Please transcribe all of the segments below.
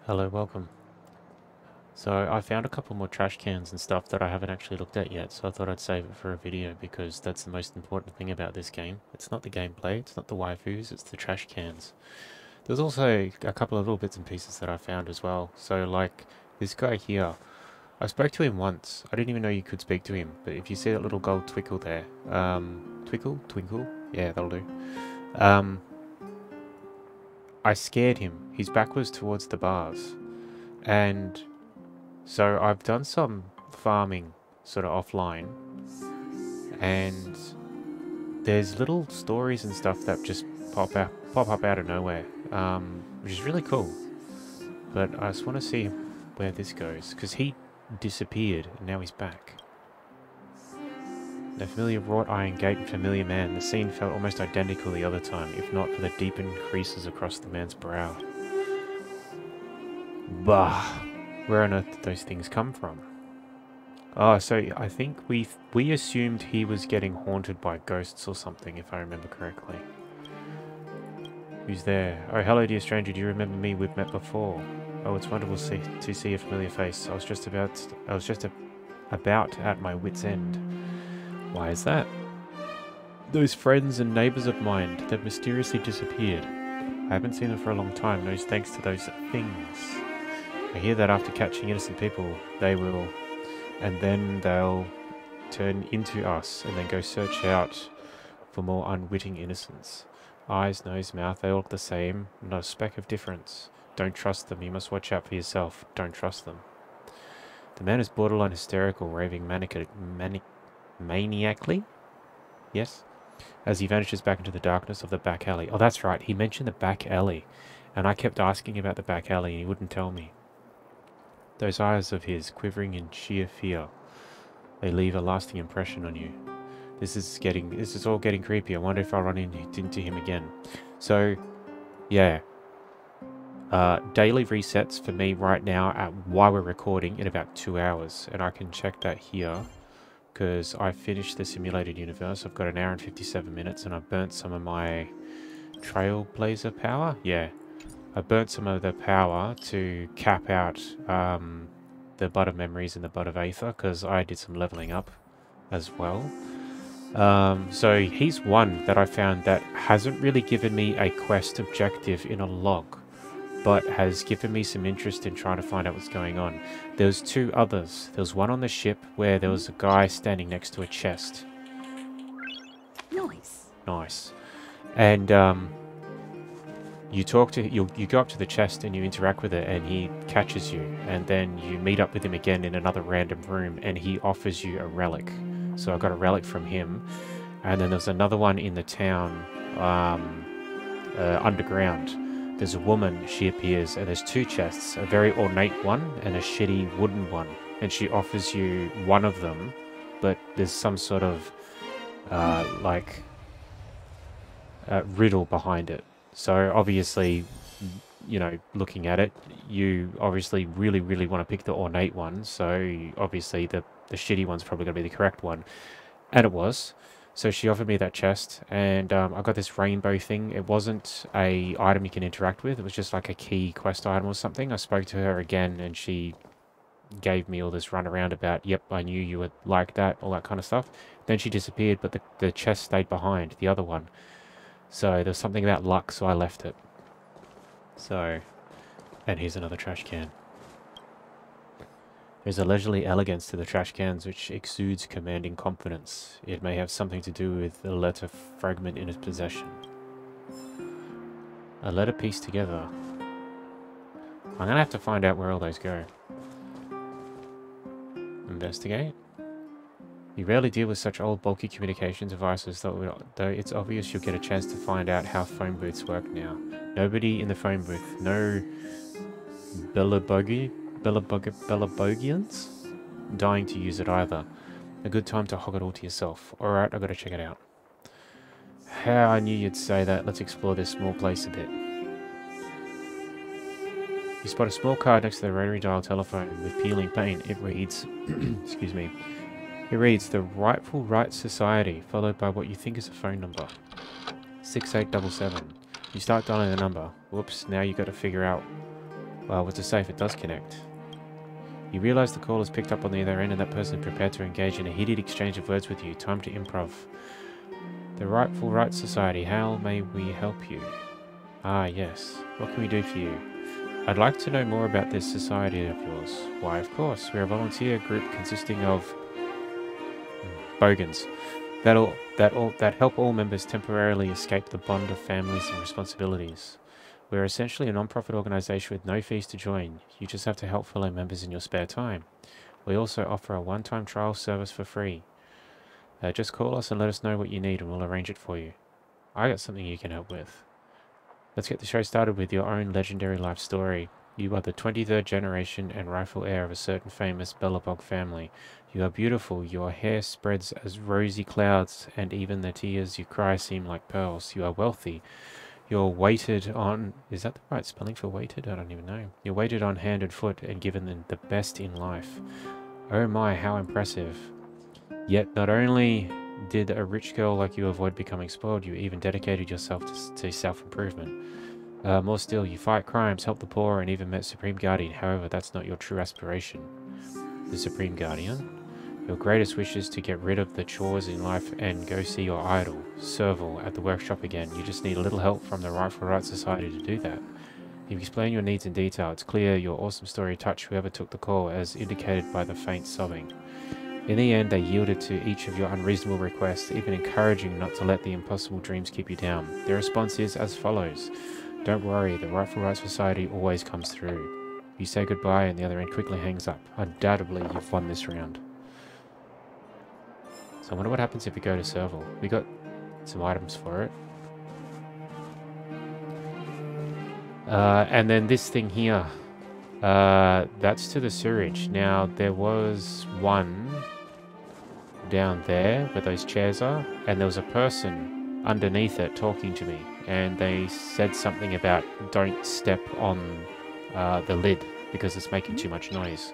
Hello, welcome. So I found a couple more trash cans and stuff that I haven't actually looked at yet, so I thought I'd save it for a video because that's the most important thing about this game. It's not the gameplay, it's not the waifus, it's the trash cans. There's also a couple of little bits and pieces that I found as well. So like this guy here, I spoke to him once. I didn't even know you could speak to him, but if you see that little gold twinkle there, twinkle? Yeah, that'll do. Um, I scared him. His back was towards the bars. And so I've done some farming sort of offline, and there's little stories and stuff that just pop up out of nowhere, which is really cool. But I just want to see where this goes, because he disappeared and now he's back. The familiar wrought iron gate and familiar man. The scene felt almost identical the other time, if not for the deepened creases across the man's brow. Bah! Where on earth did those things come from? Oh, so I think we assumed he was getting haunted by ghosts or something, if I remember correctly. Who's there? Oh, hello, dear stranger. Do you remember me? We've met before. Oh, it's wonderful to see a familiar face. I was just about at my wit's end. Why is that? Those friends and neighbours of mine that mysteriously disappeared. I haven't seen them for a long time, no thanks to those things. I hear that after catching innocent people, they will, and then they'll turn into us and then go search out for more unwitting innocents. Eyes, nose, mouth, they all look the same, not a speck of difference. Don't trust them, you must watch out for yourself. Don't trust them. The man is borderline hysterical, raving maniacally? Yes? As he vanishes back into the darkness of the back alley. Oh, that's right, he mentioned the back alley, and I kept asking about the back alley and he wouldn't tell me. Those eyes of his, quivering in sheer fear, they leave a lasting impression on you. This is all getting creepy. I wonder if I'll run into him again. So, yeah. Daily resets for me right now while we're recording in about 2 hours. And I can check that here, because I finished the simulated universe. I've got 1 hour and 57 minutes, and I've burnt some of my Trailblazer power. Yeah. I burnt some of the power to cap out the Bud of Memories and the Bud of Aether, because I did some leveling up as well. So he's one that I found that hasn't really given me a quest objective in a log, but has given me some interest in trying to find out what's going on. There's 2 others. There was one on the ship where there was a guy standing next to a chest. Nice. Nice. And you go up to the chest and you interact with it, and he catches you, and then you meet up with him again in another random room, and he offers you a relic. So I got a relic from him, and then there's another one in the town, underground. There's a woman, she appears, and there's 2 chests, a very ornate one and a shitty wooden one, and she offers you one of them, but there's some sort of riddle behind it. So obviously, you know, looking at it, you obviously really want to pick the ornate one, so obviously the shitty one's probably going to be the correct one. And it was. So she offered me that chest, and I got this rainbow thing. It wasn't a item you can interact with, it was just like a key quest item or something. I spoke to her again, and she gave me all this runaround about, yep, I knew you would like that, all that kind of stuff. Then she disappeared, but the chest stayed behind, the other one. So there's something about luck, so I left it. So, and here's another trash can. There's a leisurely elegance to the trash cans which exudes commanding confidence. It may have something to do with the letter fragment in its possession. A letter pieced together. I'm gonna have to find out where all those go. Investigate. You rarely deal with such old bulky communication devices, though it's obvious you'll get a chance to find out how phone booths work now. Nobody in the phone booth. No Bellabogians dying to use it either. A good time to hog it all to yourself. Alright, I've got to check it out. How I knew you'd say that. Let's explore this small place a bit. You spot a small card next to the rotary dial telephone with peeling paint. It reads, excuse me. It reads, the Rightful Rights Society, followed by what you think is a phone number. 6877. You start dialing the number. Whoops, now you've got to figure out Well, what's to say if it does connect? You realise the call is picked up on the other end and that person is prepared to engage in a heated exchange of words with you. Time to improv. The Rightful Rights Society, how may we help you? Ah, yes. What can we do for you? I'd like to know more about this society of yours. Why, of course. We're a volunteer group consisting of bogans that help all members temporarily escape the bond of families and responsibilities. We're essentially a non-profit organisation with no fees to join. You just have to help fellow members in your spare time. We also offer a one-time trial service for free. Just call us and let us know what you need and we'll arrange it for you. I got something you can help with. Let's get the show started with your own legendary life story. You are the 23rd generation and rightful heir of a certain famous Bellabog family. You are beautiful, your hair spreads as rosy clouds, and even the tears you cry seem like pearls. You are wealthy. You're weighted on... Is that the right spelling for weighted? I don't even know. You're weighted on hand and foot and given the best in life. Oh my, how impressive. Yet not only did a rich girl like you avoid becoming spoiled, you even dedicated yourself to self-improvement. More still, you fight crimes, help the poor, and even met Supreme Guardian. However, that's not your true aspiration. The Supreme Guardian? Your greatest wish is to get rid of the chores in life and go see your idol, Serval, at the workshop again. You just need a little help from the Rightful Rights Society to do that. If you explain your needs in detail, it's clear your awesome story touched whoever took the call, as indicated by the faint sobbing. In the end, they yielded to each of your unreasonable requests, even encouraging not to let the impossible dreams keep you down. Their response is as follows. Don't worry, the Rightful Rights Society always comes through. You say goodbye and the other end quickly hangs up. Undoubtedly, you've won this round. So I wonder what happens if we go to Serval. We got some items for it. And then this thing here. That's to the sewerage. Now, there was one down there where those chairs are, and there was a person underneath it talking to me, and they said something about don't step on the lid because it's making too much noise.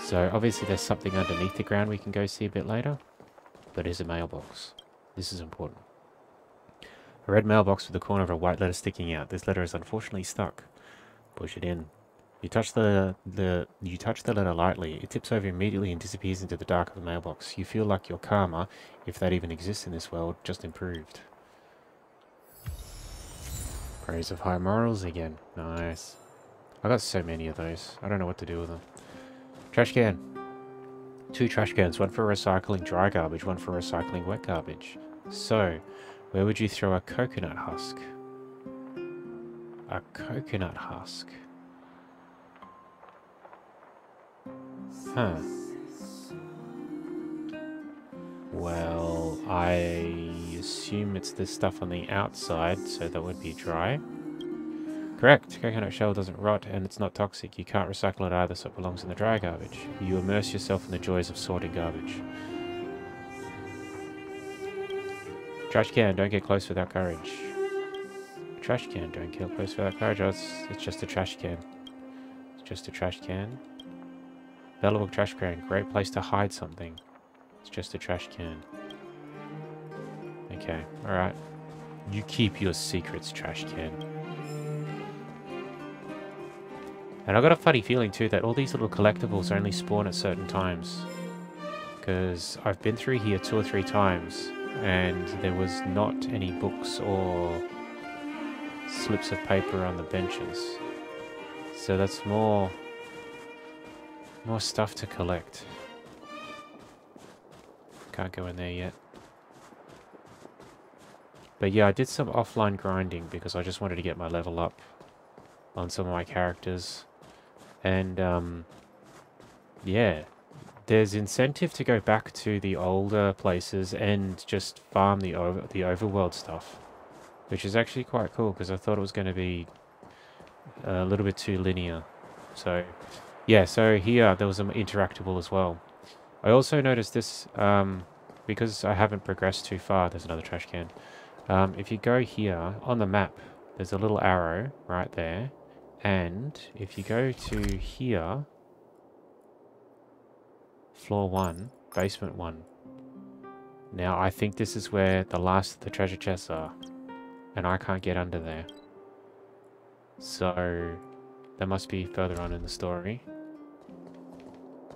So obviously there's something underneath the ground we can go see a bit later, but here's a mailbox. This is important. A red mailbox with the corner of a white letter sticking out. This letter is unfortunately stuck. Push it in. You touch the letter lightly. It tips over immediately and disappears into the dark of the mailbox. You feel like your karma, if that even exists in this world, just improved. Praise of high morals again. Nice. I got so many of those. I don't know what to do with them. Trash can. 2 trash cans. One for recycling dry garbage, one for recycling wet garbage. So, where would you throw a coconut husk? A coconut husk. Huh. Well, I assume it's this stuff on the outside, so that would be dry. Correct. Coconut shell doesn't rot and it's not toxic. You can't recycle it either, so it belongs in the dry garbage. You immerse yourself in the joys of sorting garbage. Trash can, don't get close without courage. Trash can, don't get close without courage. Oh, it's just a trash can. It's just a trash can. Bellabog trash can, great place to hide something. It's just a trash can. Okay, alright. You keep your secrets, trash can. And I got a funny feeling too that all these little collectibles only spawn at certain times. Because I've been through here 2 or 3 times and there was not any books or slips of paper on the benches. So that's more stuff to collect. Can't go in there yet. But yeah, I did some offline grinding because I just wanted to get my level up on some of my characters. And yeah, there's incentive to go back to the older places and just farm the overworld stuff, which is actually quite cool because I thought it was going to be a little bit too linear. So yeah, so here there was some interactable as well. I also noticed this because I haven't progressed too far. There's another trash can. If you go here on the map, there's a little arrow right there. And if you go to here, floor 1, basement 1. Now I think this is where the last of the treasure chests are. And I can't get under there. So That must be further on in the story.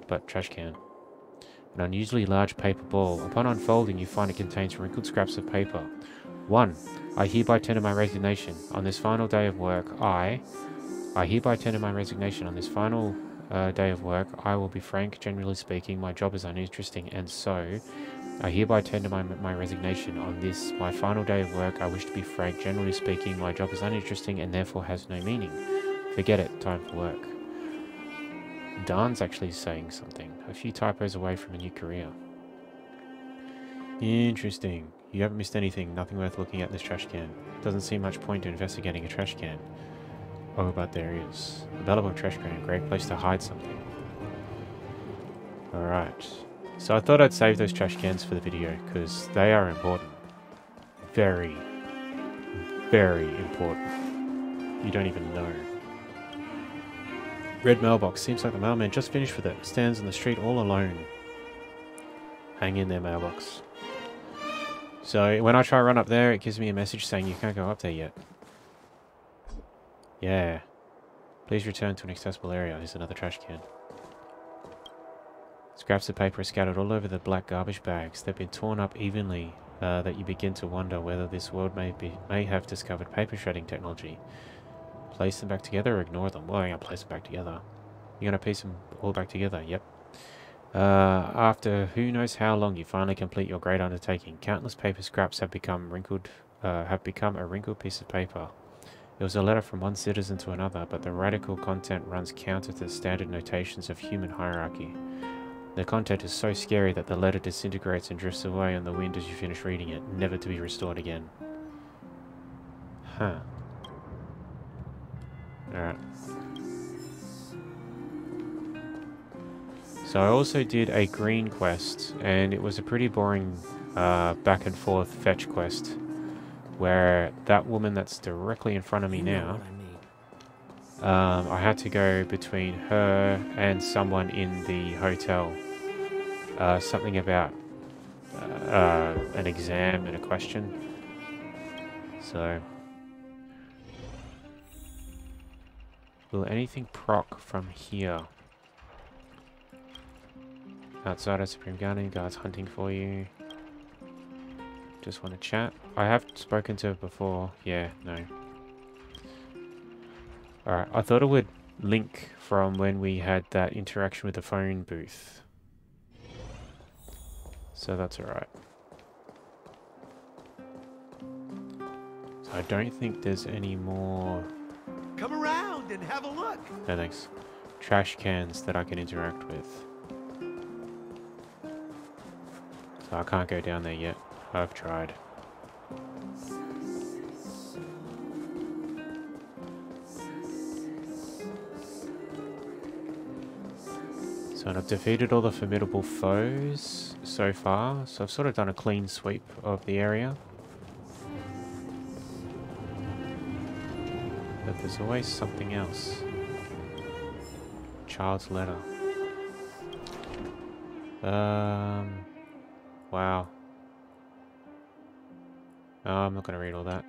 But trash can. An unusually large paper ball. Upon unfolding, you find it contains wrinkled scraps of paper. 1. I hereby tender my resignation. On this final day of work, I hereby tender my resignation. On this final day of work, I will be frank. Generally speaking, my job is uninteresting, and so I hereby tender my resignation. On this, my final day of work, I wish to be frank. Generally speaking, my job is uninteresting and therefore has no meaning. Forget it. Time for work. Dan's actually saying something. A few typos away from a new career. Interesting. You haven't missed anything. Nothing worth looking at this trash can. Doesn't seem much point to investigating a trash can. Oh, but there is. A valuable trash can. Great place to hide something. Alright. So I thought I'd save those trash cans for the video, because they are important. Very, very important. You don't even know. Red mailbox. Seems like the mailman just finished with it. Stands on the street all alone. Hang in there, mailbox. So when I try to run up there, it gives me a message saying you can't go up there yet. Yeah. Please return to an accessible area. Here's another trash can. Scraps of paper are scattered all over the black garbage bags. They've been torn up evenly that you begin to wonder whether this world may have discovered paper shredding technology. Place them back together or ignore them? Well, I'm going to place them back together. You're going to piece them all back together? Yep. After who knows how long, you finally complete your great undertaking. Countless paper scraps have become a wrinkled piece of paper. It was a letter from one citizen to another, but the radical content runs counter to the standard notations of human hierarchy. The content is so scary that the letter disintegrates and drifts away on the wind as you finish reading it, never to be restored again. Huh. Alright. So I also did a green quest, and it was a pretty boring back and forth fetch quest, where that woman that's directly in front of me now, I had to go between her and someone in the hotel. Something about an exam and a question. So, will anything proc from here? Outside of Supreme Guardian, guards hunting for you. Just want to chat. I have spoken to her before. Yeah, no. Alright, I thought it would link from when we had that interaction with the phone booth. So that's alright. So I don't think there's any more... Come around and have a look. No thanks. Trash cans that I can interact with. So I can't go down there yet. I've tried. So I've defeated all the formidable foes so far. So I've sort of done a clean sweep of the area. But there's always something else. Child's letter. Wow. Oh, I'm not going to read all that.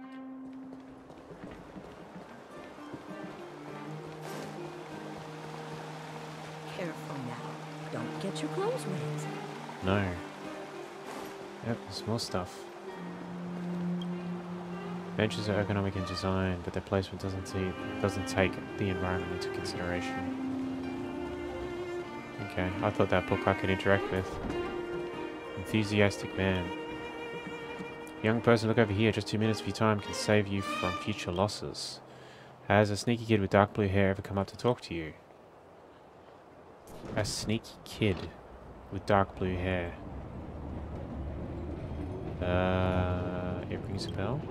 Careful now. Don't get your clothes wet. No. Yep, there's more stuff. Benches are ergonomic in design, but their placement doesn't take the environment into consideration. Okay, I thought that book I could interact with. Enthusiastic man. Young person, look over here. Just 2 minutes of your time can save you from future losses. Has a sneaky kid with dark blue hair ever come up to talk to you? A sneaky kid with dark blue hair. It rings a bell.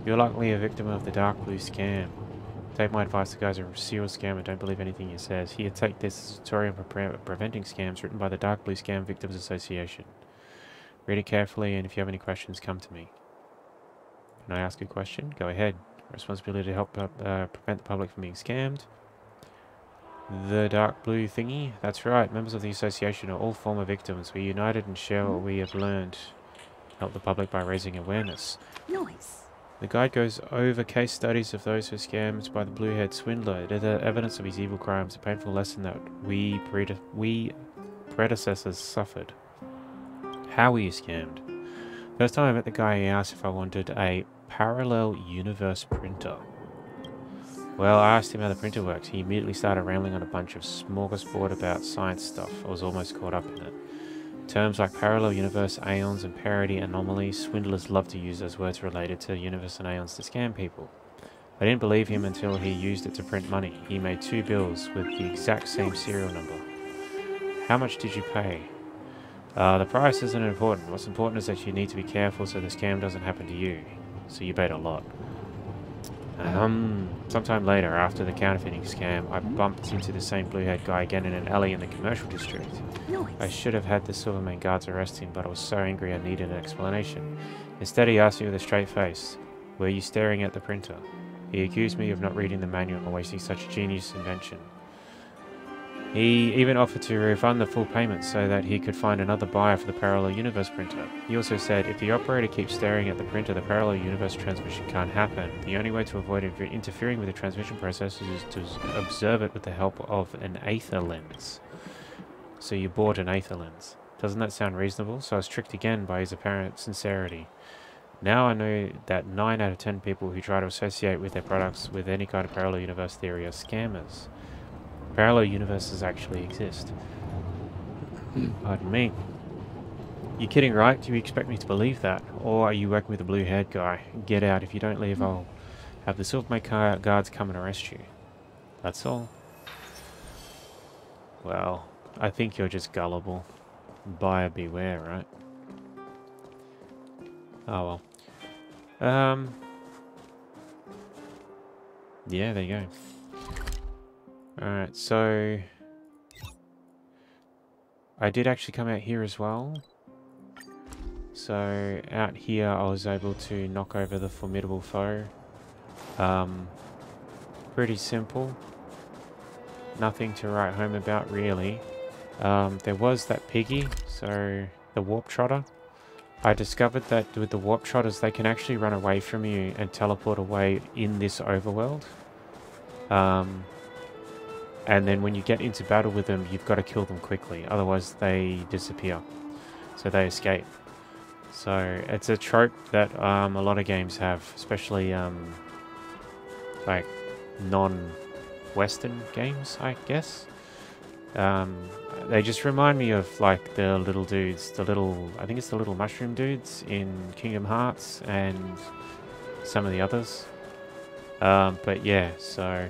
You're likely a victim of the dark blue scam. Take my advice, the guy's a serial scammer. Don't believe anything he says. Here, take this tutorial for preventing scams written by the Dark Blue Scam Victims Association. Read it carefully, and if you have any questions, come to me. Can I ask a question? Go ahead. Responsibility to help prevent the public from being scammed. The dark blue thingy? That's right. Members of the association are all former victims. We're united and share what we have learned. Help the public by raising awareness. Nice. The guide goes over case studies of those who are scammed by the blue-haired swindler. It is evidence of his evil crimes, a painful lesson that we predecessors suffered. How were you scammed? First time I met the guy, he asked if I wanted a parallel universe printer. Well, I asked him how the printer works. He immediately started rambling on a bunch of smorgasbord about science stuff. I was almost caught up in it. Terms like parallel universe, aeons, and parity anomalies, swindlers love to use those words related to universe and aeons to scam people. I didn't believe him until he used it to print money. He made 2 bills with the exact same serial number. How much did you pay? The price isn't important. What's important is that you need to be careful so the scam doesn't happen to you. So you paid a lot. Sometime later, after the counterfeiting scam, I bumped into the same blue-haired guy again in an alley in the commercial district. I should have had the Silvermane guards arrest him, but I was so angry I needed an explanation. Instead, he asked me with a straight face, "Were you staring at the printer?" He accused me of not reading the manual and wasting such a genius invention. He even offered to refund the full payment so that he could find another buyer for the parallel universe printer. He also said, if the operator keeps staring at the printer, the parallel universe transmission can't happen. The only way to avoid interfering with the transmission process is to observe it with the help of an aether lens. So you bought an aether lens. Doesn't that sound reasonable? So I was tricked again by his apparent sincerity. Now I know that 9 out of 10 people who try to associate with their products with any kind of parallel universe theory are scammers. Parallel universes actually exist. Pardon me. You're kidding, right? Do you expect me to believe that? Or are you working with a blue-haired guy? Get out. If you don't leave, I'll have the Silvermane guards come and arrest you. That's all. Well, I think you're just gullible. Buyer beware, right? Oh well. Yeah, there you go. Alright, so I did actually come out here as well. So out here I was able to knock over the formidable foe. Pretty simple. Nothing to write home about really. There was that piggy, so the warp trotter. I discovered that with the warp trotters they can actually run away from you and teleport away in this overworld. And then when you get into battle with them, you've got to kill them quickly. Otherwise, they disappear. So they escape. So it's a trope that a lot of games have, especially like non-Western games, I guess. They just remind me of like the little dudes, I think it's the little mushroom dudes in Kingdom Hearts and some of the others. But yeah, so...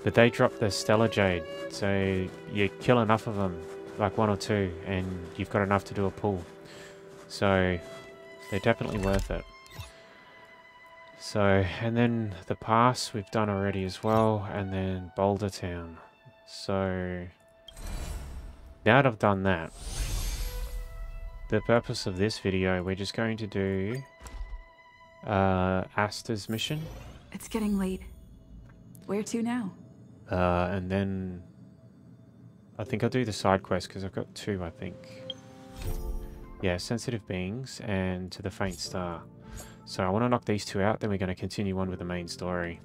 But they drop the Stellar Jade, so you kill enough of them, like 1 or 2, and you've got enough to do a pull. So they're definitely worth it. So, and then the pass we've done already as well, and then Boulder Town. So now that I've done that, the purpose of this video, we're just going to do Asta's mission. It's getting late. Where to now? And then I think I'll do the side quest because I've got 2, I think. Yeah, sensitive beings and to the faint star. So I want to knock these 2 out, then we're going to continue on with the main story.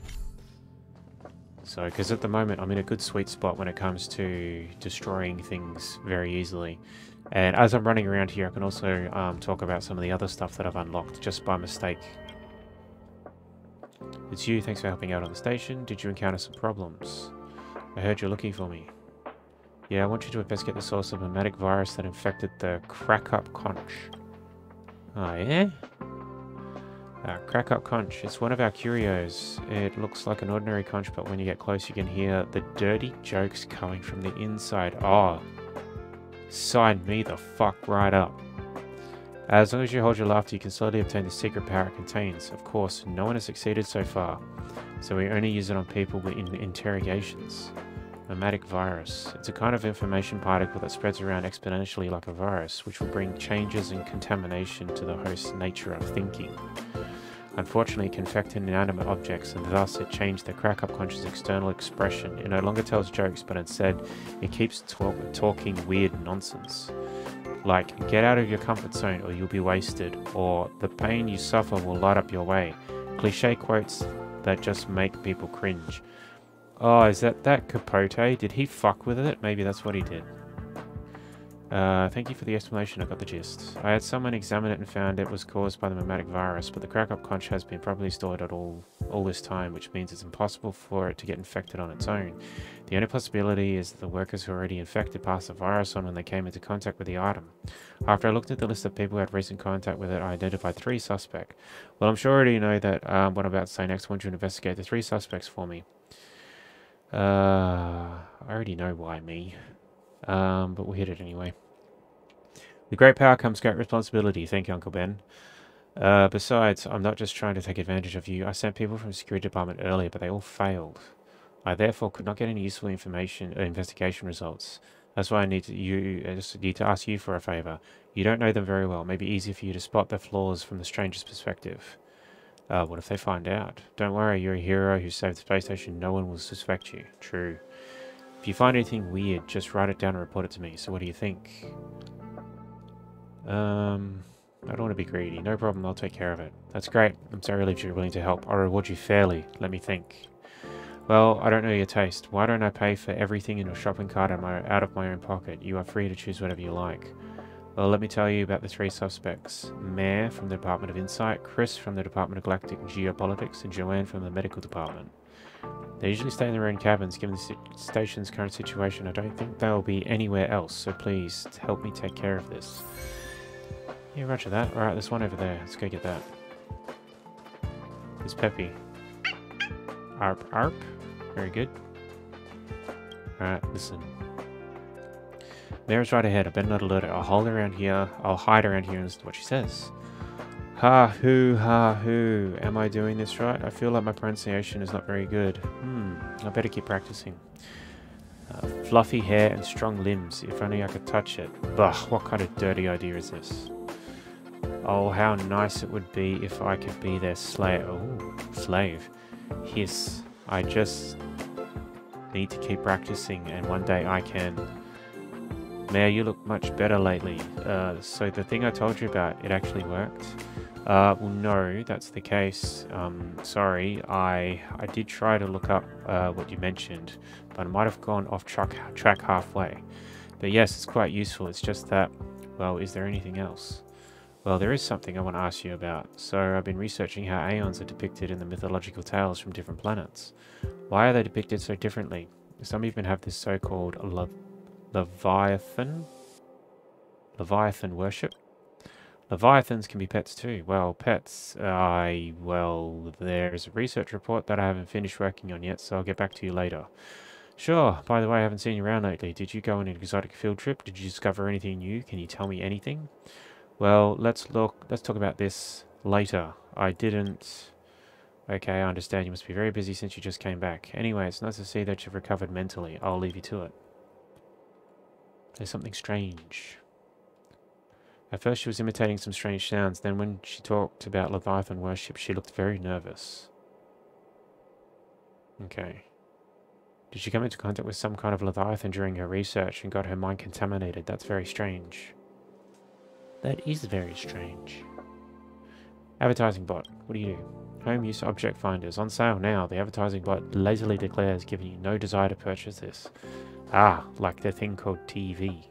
So, because at the moment I'm in a good sweet spot when it comes to destroying things very easily. And as I'm running around here, I can also talk about some of the other stuff that I've unlocked just by mistake. It's you, thanks for helping out on the station. Did you encounter some problems? I heard you're looking for me. Yeah, I want you to investigate the source of a memetic virus that infected the Crack-Up Conch. Oh, yeah? Crack-Up Conch. It's one of our curios. It looks like an ordinary conch, but when you get close you can hear the dirty jokes coming from the inside. Oh, sign me the fuck right up. As long as you hold your laughter, you can slowly obtain the secret power it contains. Of course, no one has succeeded so far, so we only use it on people in interrogations. Memetic virus. It's a kind of information particle that spreads around exponentially like a virus, which will bring changes and contamination to the host's nature of thinking. Unfortunately, it can affect inanimate objects, and thus it changed the Crack-Up Conch's external expression. It no longer tells jokes, but instead, it keeps talking weird nonsense. Like, get out of your comfort zone or you'll be wasted, or the pain you suffer will light up your way. Cliche quotes that just make people cringe. Oh, is that Capote? Did he fuck with it? Maybe that's what he did. Thank you for the explanation, I got the gist. I had someone examine it and found it was caused by the mimetic virus, but the crack-up conch has been properly stored at all this time, which means it's impossible for it to get infected on its own. The only possibility is that the workers who are already infected passed the virus on when they came into contact with the item. After I looked at the list of people who had recent contact with it, I identified 3 suspects. Well, I'm sure I already know that what I'm about to say next. I want you to investigate the 3 suspects for me. I already know why me. But we'll hit it anyway. With great power comes great responsibility. Thank you, Uncle Ben. Besides, I'm not just trying to take advantage of you. I sent people from the security department earlier, but they all failed. I therefore could not get any useful information or investigation results. That's why I just need to ask you for a favor. You don't know them very well. It may be easy for you to spot their flaws from the stranger's perspective. What if they find out? Don't worry, you're a hero who saved the space station. No one will suspect you. True. If you find anything weird, just write it down and report it to me. So what do you think? I don't want to be greedy. No problem, I'll take care of it. That's great. I'm so relieved you're willing to help. I'll reward you fairly. Let me think. Well, I don't know your taste. Why don't I pay for everything in your shopping cart out of my own pocket? You are free to choose whatever you like. Well, let me tell you about the 3 suspects. Mare from the Department of Insight, Chris from the Department of Galactic Geopolitics, and Joanne from the Medical Department. They usually stay in their own cabins. Given the station's current situation, I don't think they'll be anywhere else, so please help me take care of this. Yeah, roger that. Alright, there's one over there. Let's go get that. It's Peppy. Arp, arp. Very good. Alright, listen. Mare's right ahead. I better not alert her. I'll hide around here and listen to what she says. Ha hoo, ha hoo. Am I doing this right? I feel like my pronunciation is not very good. I better keep practicing. Fluffy hair and strong limbs. If only I could touch it. Bah, what kind of dirty idea is this? Oh, how nice it would be if I could be their slave. Oh, slave. Hiss. I just need to keep practicing and one day I can. Mare, you look much better lately. So the thing I told you about, it actually worked? Well, no, that's the case. Sorry, I did try to look up what you mentioned, but I might have gone off track halfway. But yes, it's quite useful. It's just that, well, is there anything else? Well, there is something I want to ask you about. So I've been researching how Aeons are depicted in the mythological tales from different planets. Why are they depicted so differently? Some even have this so-called Leviathan worship. Leviathans can be pets too. Well, pets, well, there's a research report that I haven't finished working on yet, so I'll get back to you later. Sure, by the way, I haven't seen you around lately. Did you go on an exotic field trip? Did you discover anything new? Can you tell me anything? Well, let's talk about this later. I didn't... Okay, I understand. You must be very busy since you just came back. Anyway, it's nice to see that you've recovered mentally. I'll leave you to it. There's something strange. At first she was imitating some strange sounds, then when she talked about Leviathan worship, she looked very nervous. Okay. Did she come into contact with some kind of Leviathan during her research and got her mind contaminated? That's very strange. That is very strange. Advertising bot. What do you do? Home use object finders. On sale now. The advertising bot lazily declares, giving you no desire to purchase this. Ah, like the thing called TV.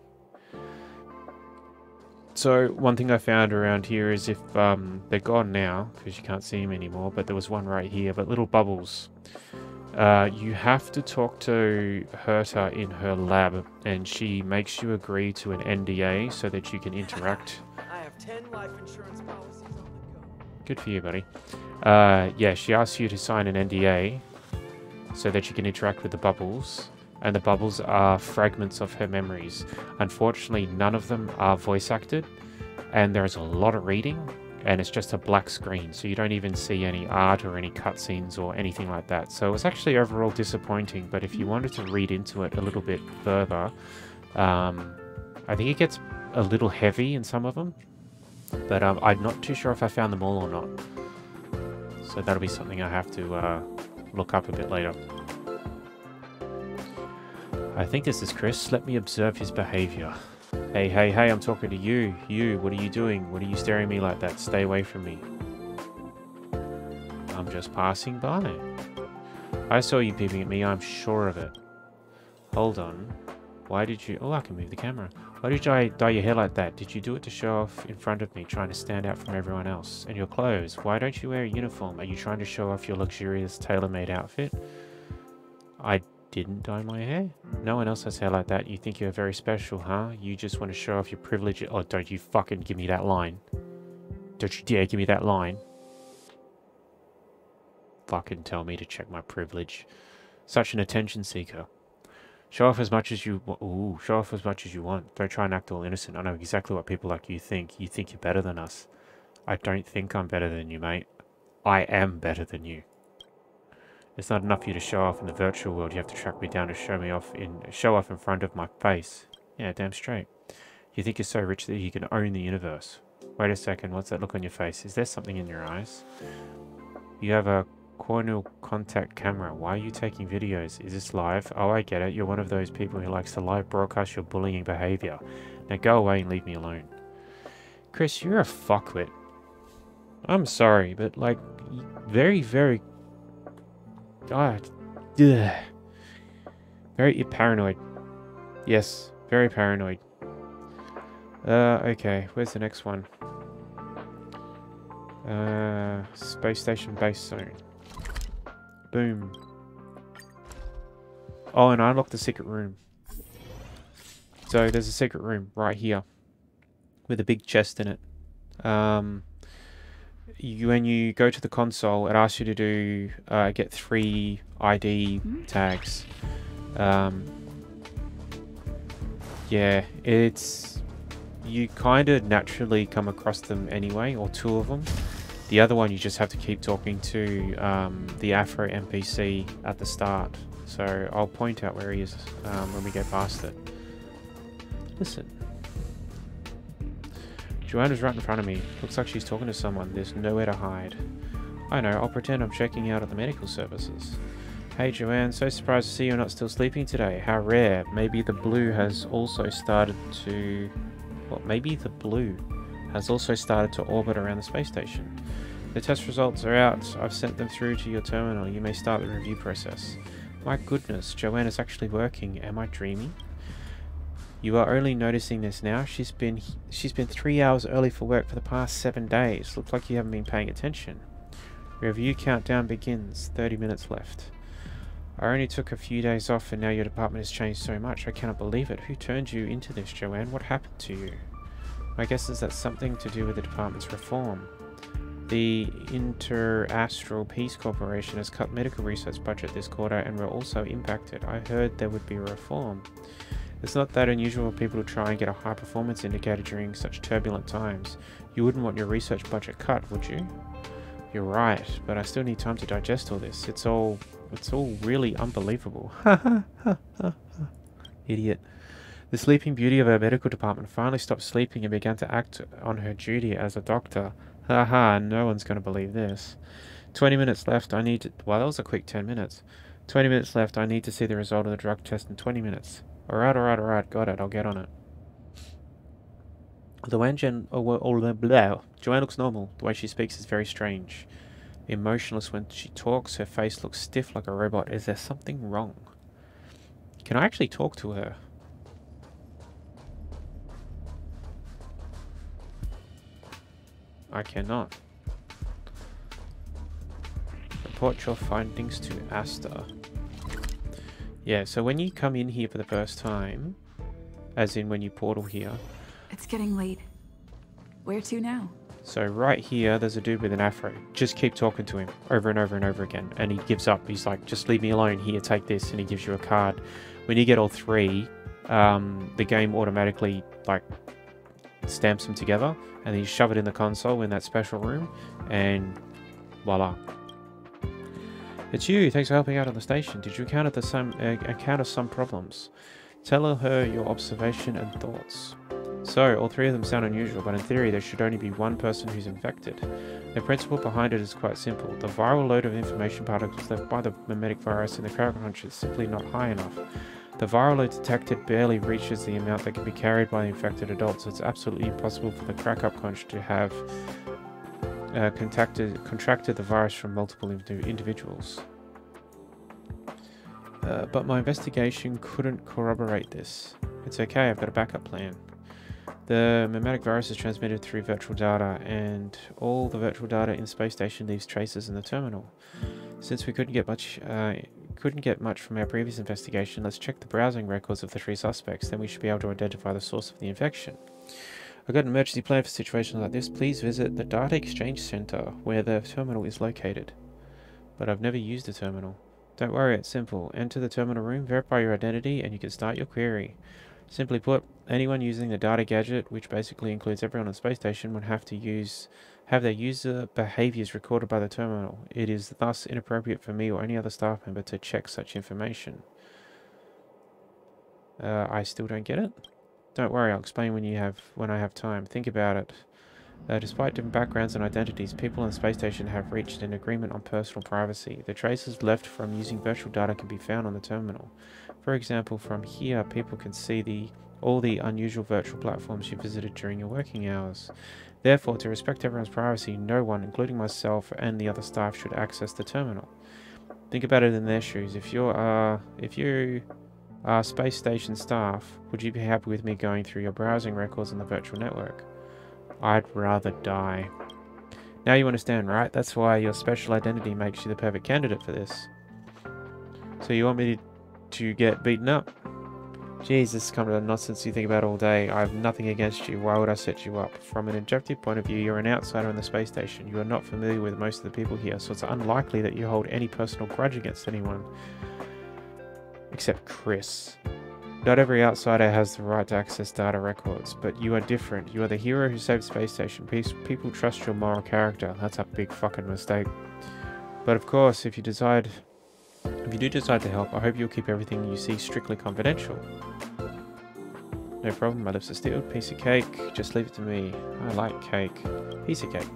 So, one thing I found around here is if they're gone now, because you can't see them anymore, but there was one right here, but little bubbles. You have to talk to Herta in her lab, and she makes you agree to an NDA so that you can interact. I have 10 life insurance policies on the go. Good for you, buddy. Yeah, she asks you to sign an NDA so that you can interact with the bubbles. And the bubbles are fragments of her memories. Unfortunately, none of them are voice acted, and there's a lot of reading, and it's just a black screen, so you don't even see any art or any cutscenes or anything like that. So it's actually overall disappointing, but if you wanted to read into it a little bit further, I think it gets a little heavy in some of them, but I'm not too sure if I found them all or not. So that'll be something I have to look up a bit later. I think this is Chris. Let me observe his behavior. Hey, hey, hey, I'm talking to you. You, what are you doing? What are you staring at me like that? Stay away from me. I'm just passing by. I saw you peeping at me, I'm sure of it. Hold on. Why did you... Oh, I can move the camera. Why did you dye your hair like that? Did you do it to show off in front of me, trying to stand out from everyone else? And your clothes, why don't you wear a uniform? Are you trying to show off your luxurious tailor-made outfit? I didn't dye my hair. No one else has hair like that. You think you're very special, huh? You just want to show off your privilege. Oh, don't you fucking give me that line. Don't you dare give me that line. Fucking tell me to check my privilege. Such an attention seeker. Show off as much as you want. Ooh, show off as much as you want. Don't try and act all innocent. I know exactly what people like you think. You think you're better than us. I don't think I'm better than you, mate. I am better than you. It's not enough for you to show off in the virtual world. You have to track me down to show off in front of my face. Yeah, damn straight. You think you're so rich that you can own the universe. Wait a second, what's that look on your face? Is there something in your eyes? You have a corneal contact camera. Why are you taking videos? Is this live? Oh, I get it. You're one of those people who likes to live broadcast your bullying behavior. Now go away and leave me alone. Chris, you're a fuckwit. I'm sorry, but like, very, very... very paranoid. Yes, very paranoid. Okay, where's the next one? Space station base zone. Boom. Oh, and I unlocked the secret room. So there's a secret room right here with a big chest in it. When you go to the console, it asks you to do get 3 ID tags. Yeah, you kind of naturally come across them anyway, or 2 of them. The other one you just have to keep talking to the Afro NPC at the start. So I'll point out where he is when we get past it. Listen. Joanna's right in front of me. Looks like she's talking to someone. There's nowhere to hide. I know, I'll pretend I'm checking out at the medical services. Hey Joanne, so surprised to see you're not still sleeping today. How rare. Maybe the blue has also started to... Well, maybe the blue has also started to orbit around the space station. The test results are out. I've sent them through to your terminal. You may start the review process. My goodness, Joanne is actually working. Am I dreaming? You are only noticing this now. She's been 3 hours early for work for the past 7 days. Looks like you haven't been paying attention. Review countdown begins. 30 minutes left. I only took a few days off and now your department has changed so much. I cannot believe it. Who turned you into this, Joanne? What happened to you? My guess is that's something to do with the department's reform. The Inter-Astral Peace Corporation has cut medical research budget this quarter and we're also impacted. I heard there would be a reform. It's not that unusual for people to try and get a high performance indicator during such turbulent times. You wouldn't want your research budget cut, would you? You're right, but I still need time to digest all this. It's all really unbelievable. Idiot. The sleeping beauty of our medical department finally stopped sleeping and began to act on her duty as a doctor. Haha, no one's going to believe this. 20 minutes left, I need to... Well, that was a quick 10 minutes. 20 minutes left, I need to see the result of the drug test in 20 minutes. Alright, got it, I'll get on it. Joanne looks normal. The way she speaks is very strange. Emotionless when she talks, her face looks stiff like a robot. Is there something wrong? Can I actually talk to her? I cannot. Report your findings to Asta. Yeah, so when you come in here for the first time, as in when you portal here... It's getting late. Where to now? So right here, there's a dude with an afro. Just keep talking to him over and over and over again. And he gives up. He's like, just leave me alone. Here, take this. And he gives you a card. When you get all 3, the game automatically, like, stamps them together. And then you shove it in the console in that special room. And voila. It's you. Thanks for helping out on the station. Did you encounter some problems? Tell her your observation and thoughts. So, all 3 of them sound unusual, but in theory there should only be one person who's infected. The principle behind it is quite simple. The viral load of information particles left by the mimetic virus in the crowd crunch is simply not high enough. The viral load detected barely reaches the amount that can be carried by the infected adult, so it's absolutely impossible for the crack-up conch to have contracted the virus from multiple individuals. But my investigation couldn't corroborate this. It's okay, I've got a backup plan. The mimetic virus is transmitted through virtual data, and all the virtual data in Space Station leaves traces in the terminal. Since we couldn't get much from our previous investigation, let's check the browsing records of the 3 suspects, then we should be able to identify the source of the infection. I've got an emergency plan for situations like this. Please visit the Data Exchange Center, where the terminal is located. But I've never used a terminal. Don't worry, it's simple. Enter the terminal room, verify your identity, and you can start your query. Simply put, anyone using the data gadget, which basically includes everyone on the space station, would have their user behaviors recorded by the terminal. It is thus inappropriate for me or any other staff member to check such information. I still don't get it? Don't worry, I'll explain when I have time. Think about it. Despite different backgrounds and identities, people on the space station have reached an agreement on personal privacy. The traces left from using virtual data can be found on the terminal. For example, from here, people can see all the unusual virtual platforms you visited during your working hours. Therefore, to respect everyone's privacy, no one, including myself and the other staff, should access the terminal. Think about it in their shoes. If you are space station staff, would you be happy with me going through your browsing records on the virtual network? I'd rather die. Now you understand, right? That's why your special identity makes you the perfect candidate for this. So you want me to get beaten up? Jeez, this is kind of nonsense you think about all day. I have nothing against you. Why would I set you up? From an objective point of view, you're an outsider on the space station. You are not familiar with most of the people here, so it's unlikely that you hold any personal grudge against anyone. Except Chris. Not every outsider has the right to access data records, but you are different. You are the hero who saved Space Station. People trust your moral character. That's a big fucking mistake. But of course, if you do decide to help, I hope you'll keep everything you see strictly confidential. No problem, my lips are sealed. Piece of cake, just leave it to me. I like cake. Piece of cake.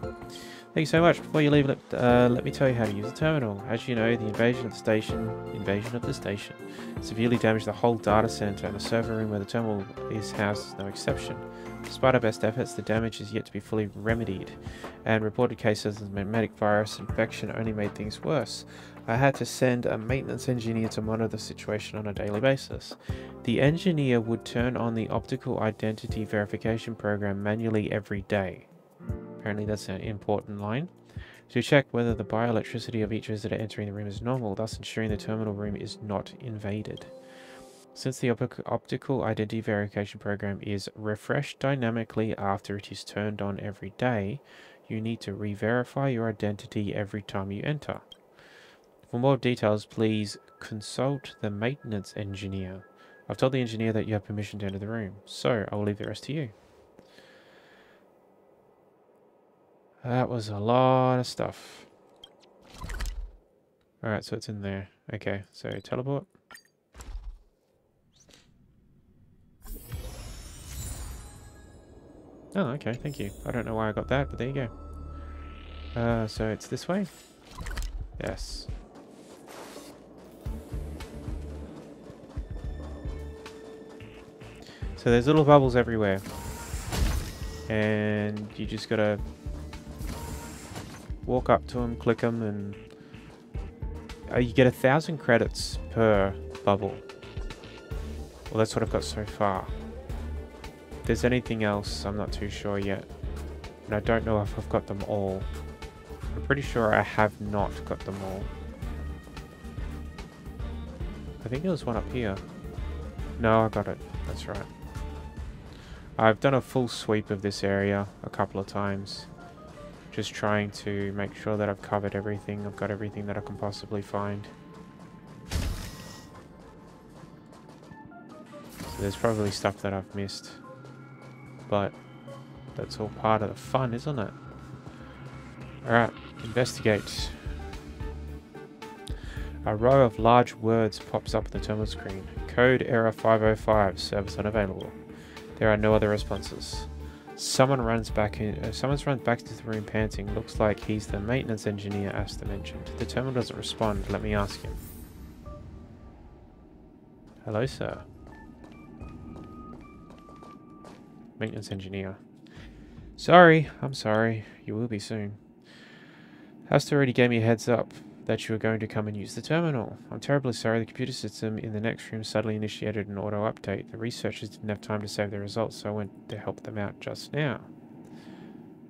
Thank you so much. Before you leave, let me tell you how to use the terminal. As you know, the invasion of the station severely damaged the whole data center, and the server room where the terminal is housed is no exception. Despite our best efforts, the damage is yet to be fully remedied, and reported cases of mimetic virus infection only made things worse. I had to send a maintenance engineer to monitor the situation on a daily basis. The engineer would turn on the optical identity verification program manually every day. Apparently that's an important line. To check whether the bioelectricity of each visitor entering the room is normal, thus ensuring the terminal room is not invaded. Since the optical identity verification program is refreshed dynamically after it is turned on every day, you need to re-verify your identity every time you enter. For more details, please consult the maintenance engineer. I've told the engineer that you have permission to enter the room, so I will leave the rest to you. That was a lot of stuff. Alright, so it's in there. Okay, so teleport. Oh, okay, thank you. I don't know why I got that, but there you go. So it's this way? Yes. So there's little bubbles everywhere. And you just gotta walk up to them, click them, and you get 1,000 credits per bubble. Well, that's what I've got so far. If there's anything else, I'm not too sure yet. And I don't know if I've got them all. I'm pretty sure I have not got them all. I think there was one up here. No, I got it. That's right. I've done a full sweep of this area a couple of times. Just trying to make sure that I've covered everything. I've got everything that I can possibly find. So there's probably stuff that I've missed. But that's all part of the fun, isn't it? Alright, investigate. A row of large words pops up on the terminal screen. Code error 505, service unavailable. There are no other responses. Someone's run back into the room panting. Looks like he's the maintenance engineer Asta mentioned. The terminal doesn't respond. Let me ask him. Hello, sir. Maintenance engineer. Sorry, I'm sorry. You will be soon. Hasta already gave me a heads up that you were going to come and use the terminal. I'm terribly sorry the computer system in the next room suddenly initiated an auto update. The researchers didn't have time to save the results, so I went to help them out just now.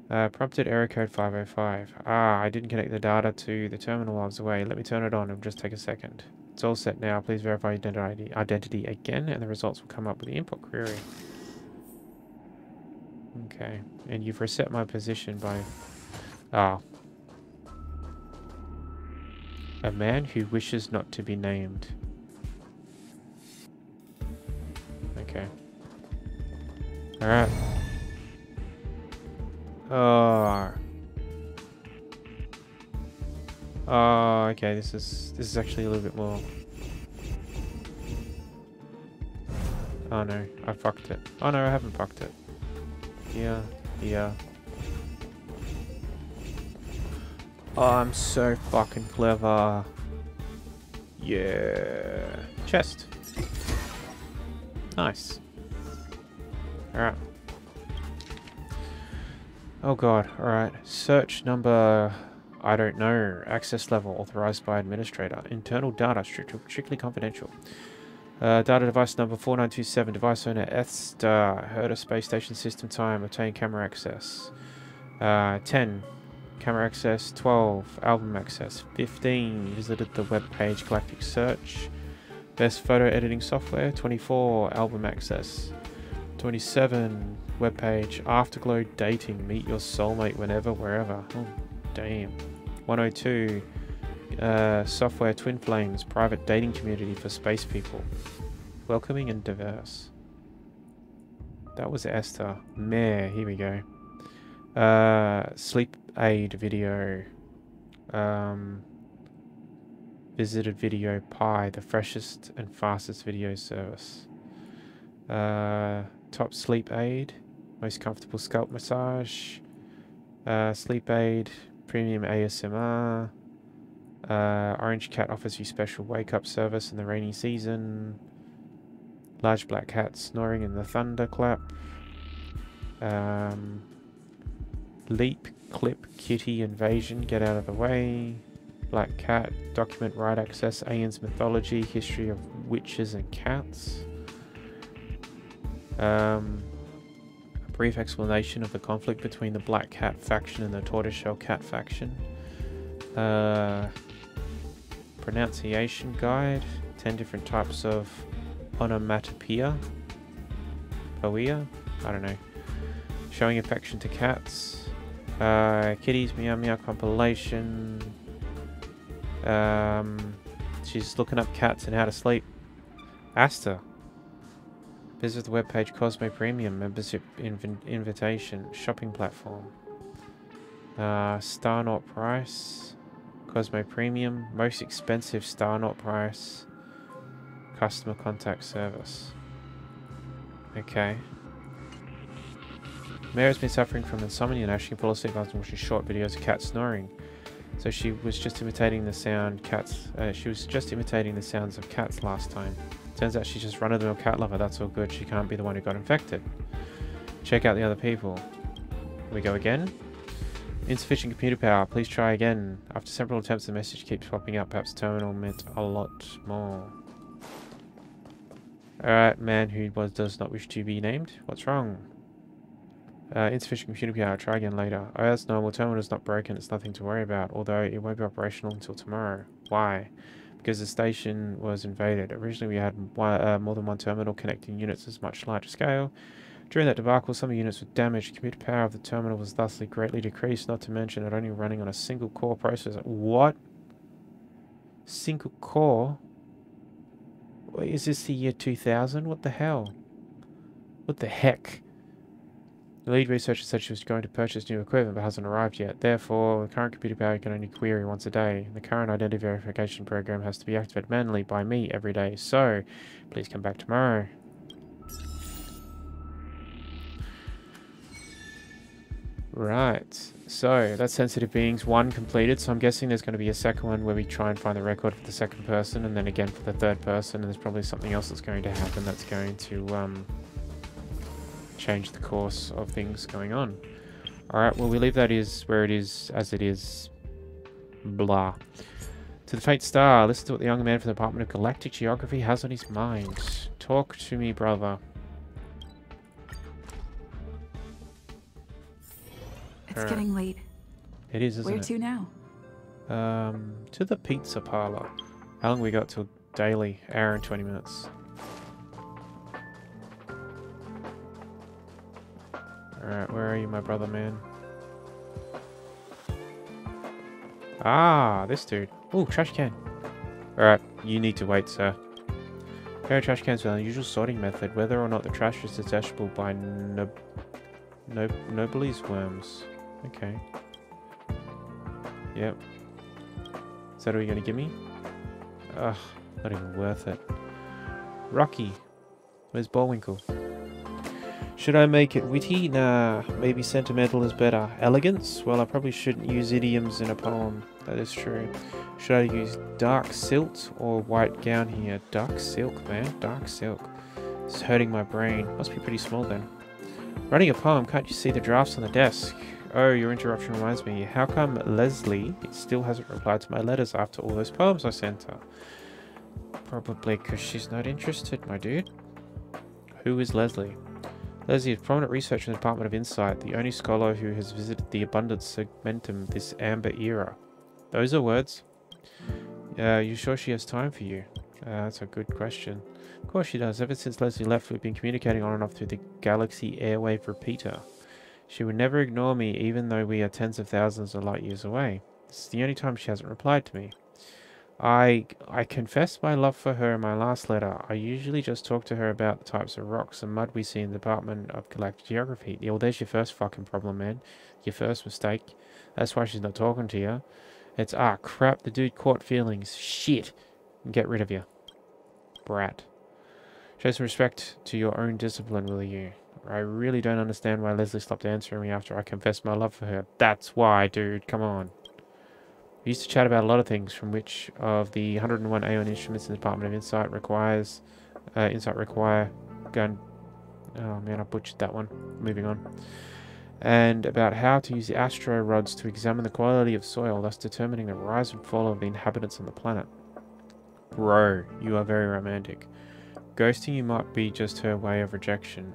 Prompted error code 505. Ah, I didn't connect the data to the terminal while I was away. Let me turn it on. It'll just take a second. It's all set now. Please verify identity again, and the results will come up with the input query. Okay. And you've reset my position by... Ah. A man who wishes not to be named. Okay. Alright. Oh. Oh, okay, this is actually a little bit more. Oh no, I fucked it. Oh no, I haven't fucked it. Yeah, yeah. Oh, I'm so fucking clever. Yeah. Chest. Nice. Alright. Oh god, alright. Search number... I don't know. Access level authorized by administrator. Internal data strictly confidential. Data device number 4927. Device owner Ethstar. Heard of space station system time. Obtain camera access. 10. Camera access. 12. Album access. 15. Visited the web page Galactic Search. Best photo editing software. 24. Album access. 27. Webpage. Afterglow dating. Meet your soulmate whenever, wherever. Oh, damn. 102. Software Twin Flames. Private dating community for space people. Welcoming and diverse. That was Esther. Meh. Here we go. Sleep aid video. Visited video Pi. The freshest and fastest video service. Top sleep aid. Most comfortable scalp massage. Sleep aid. Premium ASMR. Orange Cat offers you special wake-up service in the rainy season. Large black cat snoring in the thunderclap. Leap clip kitty invasion. Get out of the way. Black cat. Document right access. Aeon's mythology. History of witches and cats. A brief explanation of the conflict between the Black Cat faction and the Tortoiseshell Cat faction. Pronunciation guide. 10 different types of onomatopoeia. Poeia? I don't know. Showing affection to cats. Kitties Meow Meow compilation. She's looking up cats and how to sleep. Asta. Visit the webpage Cosmo Premium membership invitation shopping platform. Star Not price. Cosmo Premium most expensive Star Not price. Customer contact service. Okay. Mare has been suffering from insomnia now. She can fall asleep after watching short videos of cats snoring. So she was just imitating the sound cats. She was just imitating the sounds of cats last time. Turns out she's just run-of-the-mill cat lover. That's all good. She can't be the one who got infected. Check out the other people. Here we go again. Insufficient computer power. Please try again. After several attempts, the message keeps popping up. Perhaps terminal meant a lot more. Alright, man who does not wish to be named. What's wrong? Insufficient computer power. Try again later. Oh, that's normal. Terminal is not broken. It's nothing to worry about. Although it won't be operational until tomorrow. Why? Because the station was invaded. Originally we had more than one terminal connecting units at much larger scale. During that debacle, some units were damaged. Computer power of the terminal was thusly greatly decreased, not to mention it only running on a single core processor. What? Single core? Wait, is this the year 2000? What the hell? What the heck? The lead researcher said she was going to purchase new equipment but hasn't arrived yet. Therefore, the current computer power can only query once a day. The current identity verification program has to be activated manually by me every day. So, please come back tomorrow. Right. So, that's Sensitive Beings 1 completed. So I'm guessing there's going to be a second one where we try and find the record for the second person, and then again for the third person, and there's probably something else that's going to happen that's going to change the course of things going on. Alright, well we leave that is where it is, as it is. Blah. To the Fate Star, listen to what the young man from the Department of Galactic Geography has on his mind. Talk to me, brother. It's getting late. It is, isn't Where it? to now? To the pizza parlor. How long we got till daily? Hour and 20 minutes. Alright, where are you, my brother, man? Ah, this dude. Ooh, trash can. Alright, you need to wait, sir. Pair of trash cans with an unusual sorting method, whether or not the trash is detachable by Nobody's worms. Okay. Yep. Is that what you're gonna give me? Ugh, not even worth it. Rocky. Where's Bullwinkle? Should I make it witty? Nah, maybe sentimental is better. Elegance? Well, I probably shouldn't use idioms in a poem. That is true. Should I use dark silt or white gown here? Dark silk, man. Dark silk. It's hurting my brain. Must be pretty small then. Writing a poem, can't you see the drafts on the desk? Oh, your interruption reminds me. How come Leslie still hasn't replied to my letters after all those poems I sent her? Probably because she's not interested, my dude. Who is Leslie? Leslie is a prominent researcher in the Department of Insight, the only scholar who has visited the abundant segmentum this amber era. Those are words. You sure she has time for you? That's a good question. Of course she does. Ever since Leslie left, we've been communicating on and off through the Galaxy Airwave Repeater. She would never ignore me, even though we are tens of thousands of light years away. This is the only time she hasn't replied to me. I confessed my love for her in my last letter. I usually just talk to her about the types of rocks and mud we see in the Department of Galactic Geography. Yeah, well, there's your first fucking problem, man. Your first mistake. That's why she's not talking to you. It's, crap, the dude caught feelings. Shit. Get rid of you. Brat. Show some respect to your own discipline, will you? I really don't understand why Leslie stopped answering me after I confessed my love for her. That's why, dude. Come on. We used to chat about a lot of things, from which of the 101 Aeon instruments in the Department of Insight require gun. Oh man, I butchered that one. Moving on. And about how to use the astro rods to examine the quality of soil, thus determining the rise and fall of the inhabitants on the planet. Bro, you are very romantic. Ghosting you might be just her way of rejection.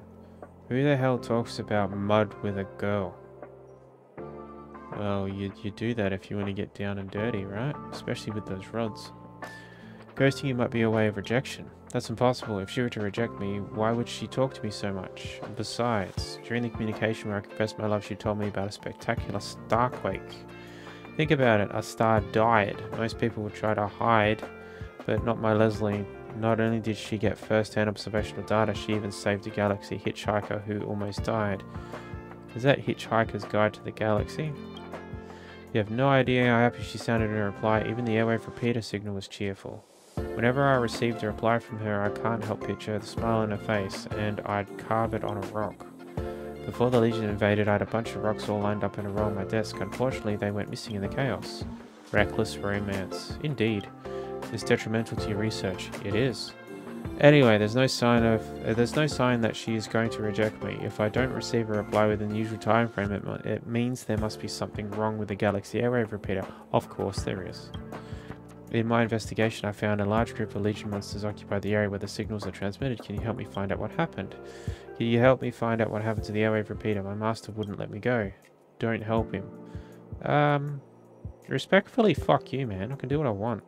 Who the hell talks about mud with a girl? Well, you do that if you want to get down and dirty, right? Especially with those rods. Ghosting you might be a way of rejection. That's impossible. If she were to reject me, why would she talk to me so much? Besides, during the communication where I confessed my love, she told me about a spectacular starquake. Think about it, a star died. Most people would try to hide, but not my Leslie. Not only did she get first-hand observational data, she even saved a galaxy hitchhiker who almost died. Is that Hitchhiker's Guide to the Galaxy? You have no idea how happy she sounded in her reply. Even the airwave repeater signal was cheerful. Whenever I received a reply from her, I can't help picture the smile on her face, and I'd carve it on a rock. Before the Legion invaded, I had a bunch of rocks all lined up in a row on my desk. Unfortunately, they went missing in the chaos. Reckless romance. Indeed. It's detrimental to your research. It is. Anyway, there's no sign that she is going to reject me. If I don't receive a reply within the usual time frame, it means there must be something wrong with the Galaxy Airwave Repeater. Of course there is. In my investigation, I found a large group of Legion monsters occupy the area where the signals are transmitted. Can you help me find out what happened? Can you help me find out what happened to the Airwave Repeater? My master wouldn't let me go. Don't help him. Respectfully, fuck you, man. I can do what I want.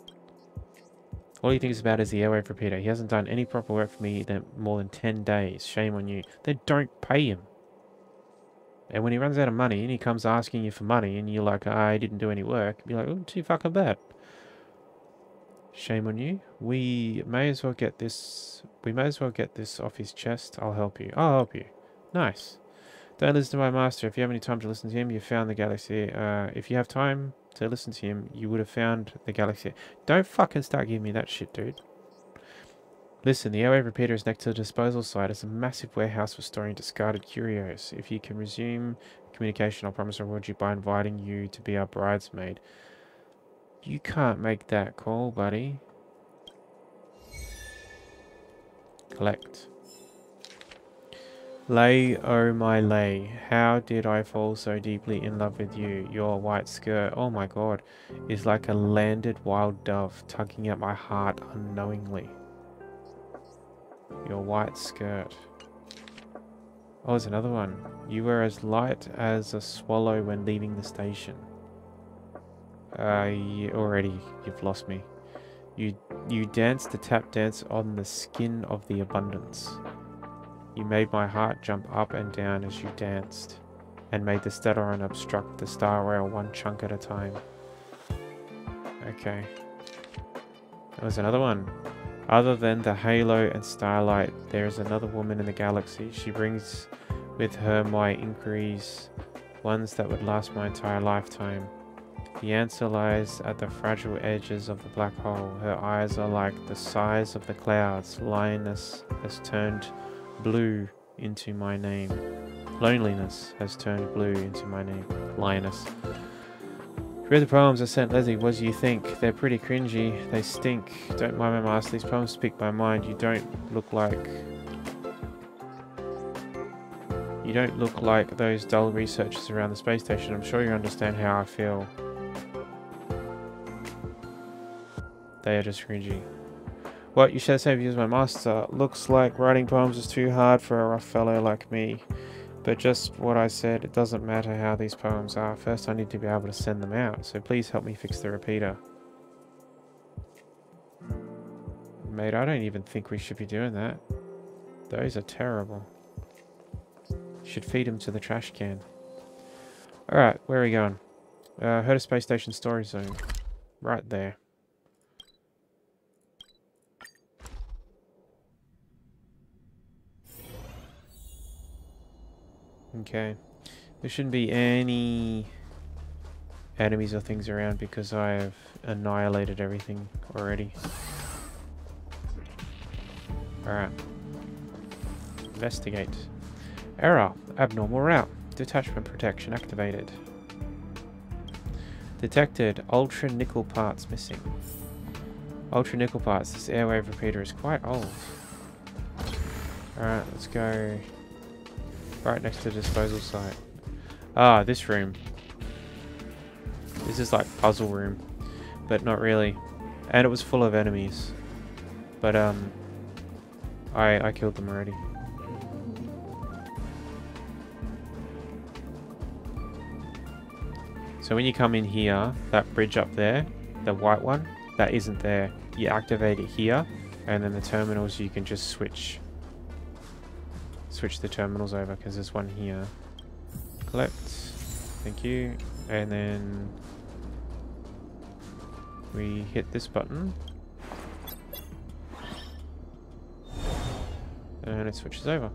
All he thinks about is the Airwave Repeater. He hasn't done any proper work for me in more than 10 days. Shame on you. Then don't pay him. And when he runs out of money and he comes asking you for money and you're like, I didn't do any work, you're like, oh, too fucking bad. Shame on you. We may as well get this off his chest. I'll help you. I'll help you. Nice. Don't listen to my master. If you have any time to listen to him, you found the galaxy. If you have time to listen to him, you would have found the galaxy. Don't fucking start giving me that shit, dude. Listen, the airwave repeater is next to the disposal site. It's a massive warehouse for storing discarded curios. If you can resume communication. I'll promise to reward you by inviting you to be our bridesmaid. You can't make that call, buddy. Collect. Lay, oh my lay, how did I fall so deeply in love with you? Your white skirt, oh my god, is like a landed wild dove tugging at my heart unknowingly. Your white skirt. Oh, there's another one. You were as light as a swallow when leaving the station. You've lost me. You danced the tap dance on the skin of the abundance. You made my heart jump up and down as you danced, and made the Stadaron obstruct the star rail one chunk at a time. Okay. There was another one. Other than the halo and starlight, there is another woman in the galaxy. She brings with her my inquiries, ones that would last my entire lifetime. The answer lies at the fragile edges of the black hole. Her eyes are like the size of the clouds. Lioness has turned blue into my name. Loneliness has turned blue into my name. Lioness. Read the poems I sent Leslie. What do you think? They're pretty cringy. They stink. Don't mind my mask. These poems speak my mind. You don't look like those dull researchers around the space station. I'm sure you understand how I feel. They are just cringy. What you should have used my master. Looks like writing poems is too hard for a rough fellow like me. But just what I said, it doesn't matter how these poems are. First I need to be able to send them out. So please help me fix the repeater. Mate, I don't even think we should be doing that. Those are terrible. Should feed them to the trash can. Alright, where are we going? Heard a space station storage zone. Right there. Okay. There shouldn't be any enemies or things around because I have annihilated everything already. Alright. Investigate. Error. Abnormal route. Detachment protection activated. Detected. Ultra nickel parts missing. Ultra nickel parts. This airwave repeater is quite old. Alright, let's go right next to the disposal site. Ah, this room. This is like puzzle room, but not really. And it was full of enemies. But I killed them already. So when you come in here, that bridge up there, the white one, that isn't there. You activate it here, and then the terminals you can just switch the terminals over because there's one here. Collect. Thank you. And then we hit this button. And it switches over.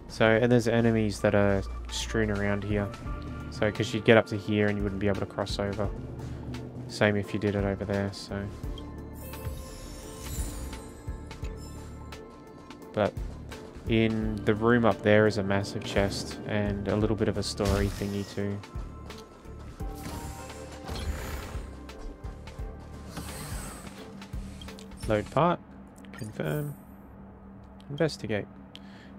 So, and there's enemies that are strewn around here. So, because you'd get up to here and you wouldn't be able to cross over. Same if you did it over there, so. But in the room up there is a massive chest and a little bit of a story thingy too. Load part. Confirm. Investigate.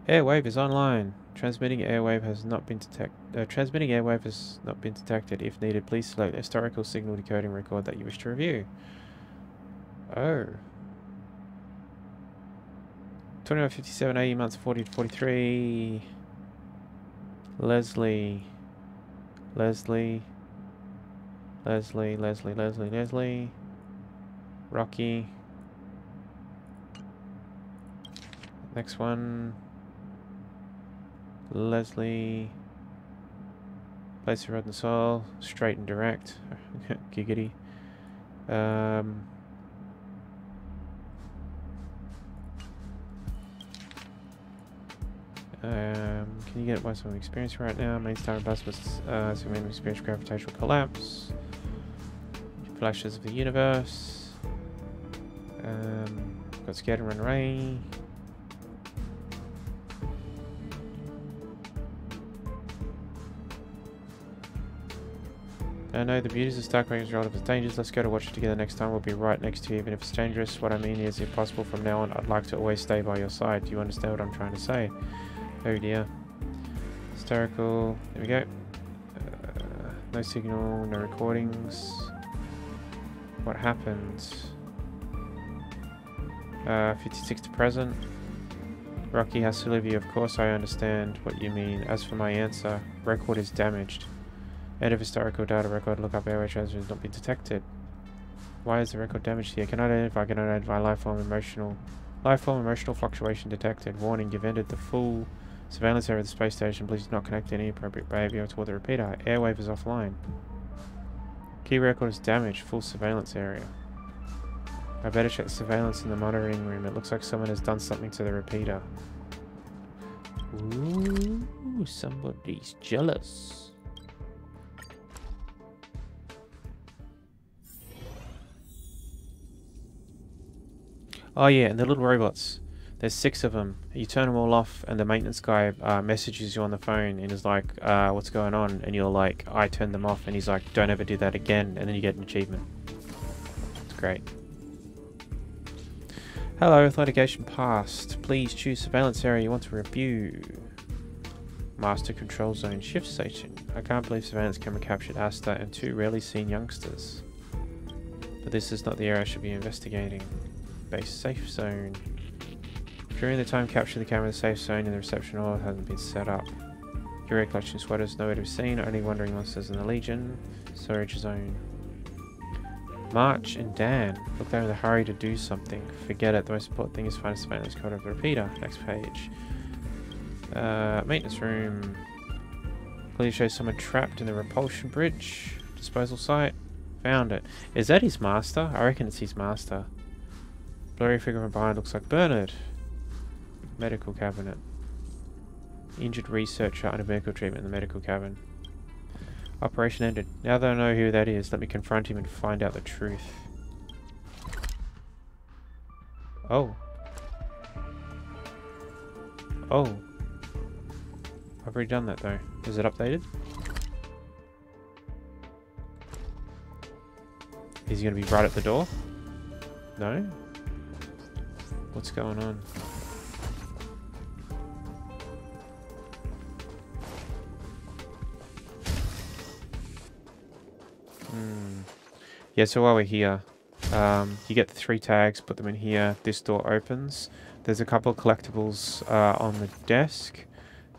Airwave is online. Transmitting airwave has not been detected. If needed, please select the historical signal decoding record that you wish to review. Oh. 2157 80 months 40 to 43. Leslie. Rocky. Next one. Leslie. Place the rod in the soil. Straight and direct. Giggity. Can you get some experience right now? Main star bus was some experience gravitational collapse. Flashes of the universe. Got scared and run away. I know the beauties of Starcraft is relative to dangers. Let's go to watch it together next time. We'll be right next to you, even if it's dangerous. What I mean is, if possible from now on, I'd like to always stay by your side. Do you understand what I'm trying to say? Oh dear. Hysterical. There we go. No signal, no recordings. What happened? 56 to present. Rocky has to leave you. Of course I understand what you mean. As for my answer, record is damaged. End of historical data record. Look up airway transfer has not been detected. Why is the record damaged here? Cannot identify life form emotional fluctuation detected. Warning, you've entered the full surveillance area of the space station. Please do not connect any appropriate behavior toward the repeater. Airwave is offline. Key record is damaged. Full surveillance area. I better check the surveillance in the monitoring room. It looks like someone has done something to the repeater. Ooh, somebody's jealous. Oh yeah, and the little robots. There's 6 of them. You turn them all off and the maintenance guy messages you on the phone and is like, what's going on? And you're like, I turned them off. And he's like, don't ever do that again. And then you get an achievement. It's great. Hello, authentication passed. Please choose surveillance area you want to review. Master control zone shift station. I can't believe surveillance camera captured Asta and 2 rarely seen youngsters. But this is not the area I should be investigating. Base safe zone. During the time captured, the camera in the safe zone in the reception hall hasn't been set up. Curio collection sweaters nowhere to be seen. Only wandering monsters in the Legion. Storage zone. March and Dan. Look, they're in a hurry to do something. Forget it. The most important thing is find a surveillance code of the repeater. Next page. Maintenance room. Clearly shows someone trapped in the repulsion bridge. Disposal site. Found it. Is that his master? I reckon it's his master. Blurry figure from behind looks like Bernard. Medical cabinet. Injured researcher under medical treatment in the medical cabin. Operation ended. Now that I know who that is, let me confront him and find out the truth. Oh. Oh. I've already done that though. Is it updated? Is he going to be right at the door? No? What's going on? Yeah, so while we're here, you get the 3 tags, put them in here, this door opens. There's a couple of collectibles on the desk.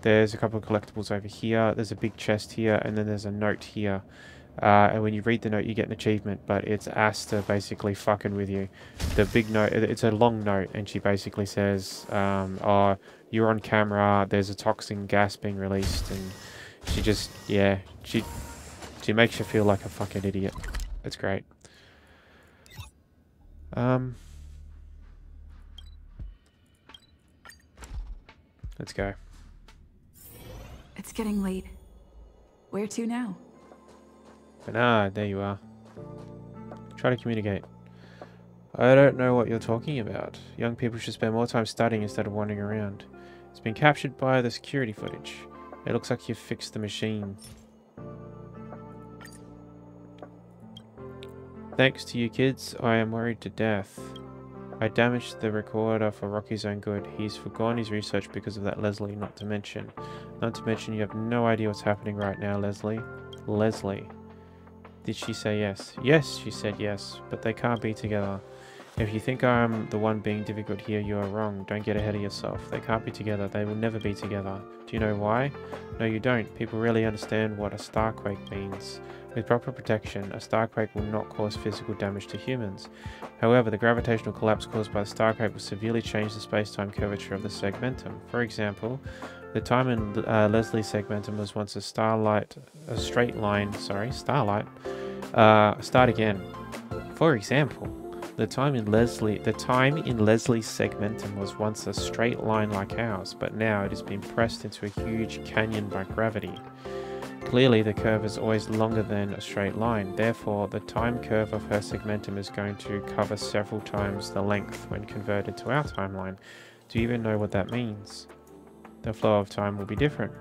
There's a couple of collectibles over here. There's a big chest here, and then there's a note here. And when you read the note, you get an achievement, but it's Asta basically fucking with you. The big note, it's a long note, and she basically says, oh, you're on camera, there's a toxin gas being released, and she just, yeah, she makes you feel like a fucking idiot. It's great. Let's go. It's getting late. Where to now? Bernard, there you are. Try to communicate. I don't know what you're talking about. Young people should spend more time studying instead of wandering around. It's been captured by the security footage. It looks like you've fixed the machine. Thanks to you kids, I am worried to death. I damaged the recorder for Rocky's own good. He's forgone his research because of that, Leslie, not to mention you have no idea what's happening right now, Leslie. Leslie. Did she say yes? Yes, she said yes, but they can't be together. If you think I'm the one being difficult here, you are wrong. Don't get ahead of yourself. They can't be together. They will never be together. Do you know why? No, you don't. People really understand what a starquake means. With proper protection, a starquake will not cause physical damage to humans. However, the gravitational collapse caused by the starquake will severely change the space-time curvature of the segmentum. For example, the time in Leslie's segmentum was once start again. For example, the time in Leslie's segmentum was once a straight line like ours, but now it has been pressed into a huge canyon by gravity. Clearly, the curve is always longer than a straight line. Therefore, the time curve of her segmentum is going to cover several times the length when converted to our timeline. Do you even know what that means? The flow of time will be different.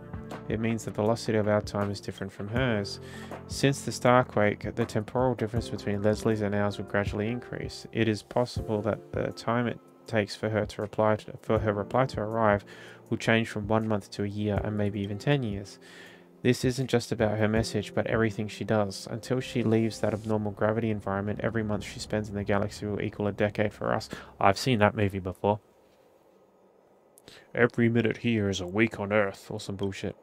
It means the velocity of our time is different from hers. Since the starquake, the temporal difference between Leslie's and ours will gradually increase. It is possible that the time it takes for her reply to arrive will change from 1 month to a year and maybe even 10 years. This isn't just about her message, but everything she does. Until she leaves that abnormal gravity environment, every month she spends in the galaxy will equal a decade for us. I've seen that movie before. Every minute here is a week on Earth, or some bullshit.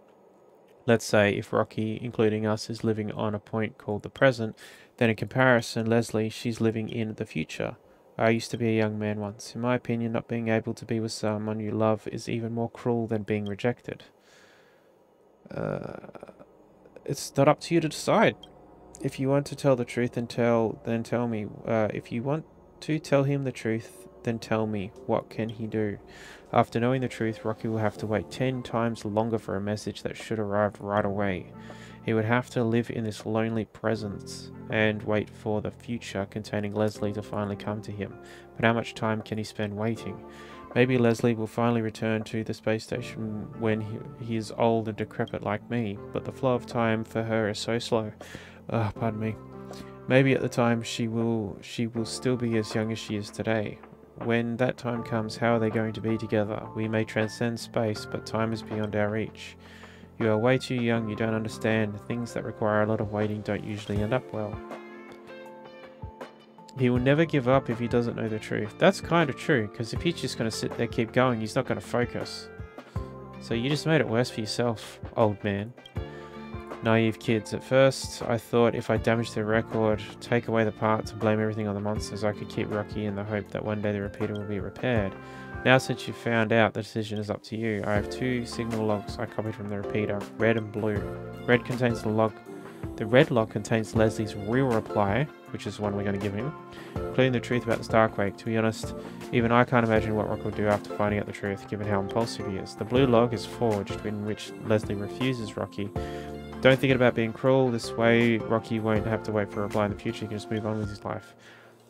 Let's say if Rocky, including us, is living on a point called the present, then in comparison, Leslie, she's living in the future. I used to be a young man once. In my opinion, not being able to be with someone you love is even more cruel than being rejected. It's not up to you to decide. If you want to tell the truth, then tell me. If you want to tell him the truth, then tell me. What can he do? After knowing the truth, Rocky will have to wait 10 times longer for a message that should arrive right away. He would have to live in this lonely presence and wait for the future containing Leslie to finally come to him. But how much time can he spend waiting? Maybe Leslie will finally return to the space station when he is old and decrepit like me, but the flow of time for her is so slow. Pardon me. Maybe at the time she will still be as young as she is today. When that time comes, how are they going to be together? We may transcend space, but time is beyond our reach. You are way too young, you don't understand. Things that require a lot of waiting don't usually end up well. He will never give up if he doesn't know the truth. That's kind of true, because if he's just going to sit there, keep going, he's not going to focus. So you just made it worse for yourself, old man. Naive kids. At first, I thought if I damaged the record, take away the parts and blame everything on the monsters, I could keep Rocky in the hope that one day the repeater will be repaired. Now since you've found out, the decision is up to you. I have 2 signal logs I copied from the repeater, red and blue. Red contains the log. The red log contains Leslie's real reply, which is the one we're going to give him, including the truth about the starquake. To be honest, even I can't imagine what Rock will do after finding out the truth, given how impulsive he is. The blue log is forged, in which Leslie refuses Rocky. Don't think about being cruel. This way, Rocky won't have to wait for a reply in the future. He can just move on with his life.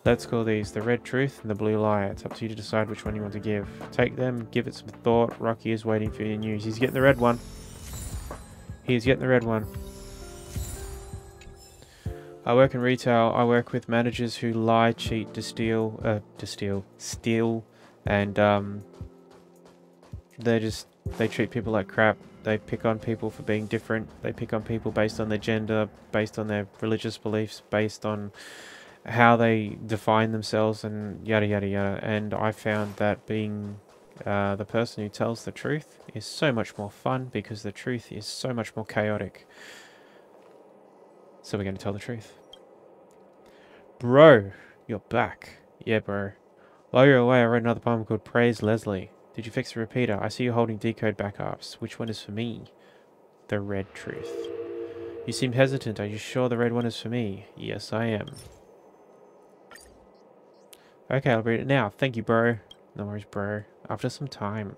Let's call these the red truth and the blue lie. It's up to you to decide which one you want to give. Take them, give it some thought. Rocky is waiting for your news. He's getting the red one. He's getting the red one. I work in retail. I work with managers who lie, cheat, steal, and they treat people like crap. They pick on people for being different. They pick on people based on their gender, based on their religious beliefs, based on how they define themselves, and yada yada yada. And I found that being the person who tells the truth is so much more fun, because the truth is so much more chaotic. So we're going to tell the truth. Bro, you're back. Yeah, bro. While you're away, I wrote another poem called Praise Leslie. Did you fix the repeater? I see you're holding decode backups. Which one is for me? The red truth. You seem hesitant. Are you sure the red one is for me? Yes, I am. Okay, I'll read it now. Thank you, bro. No worries, bro. After some time.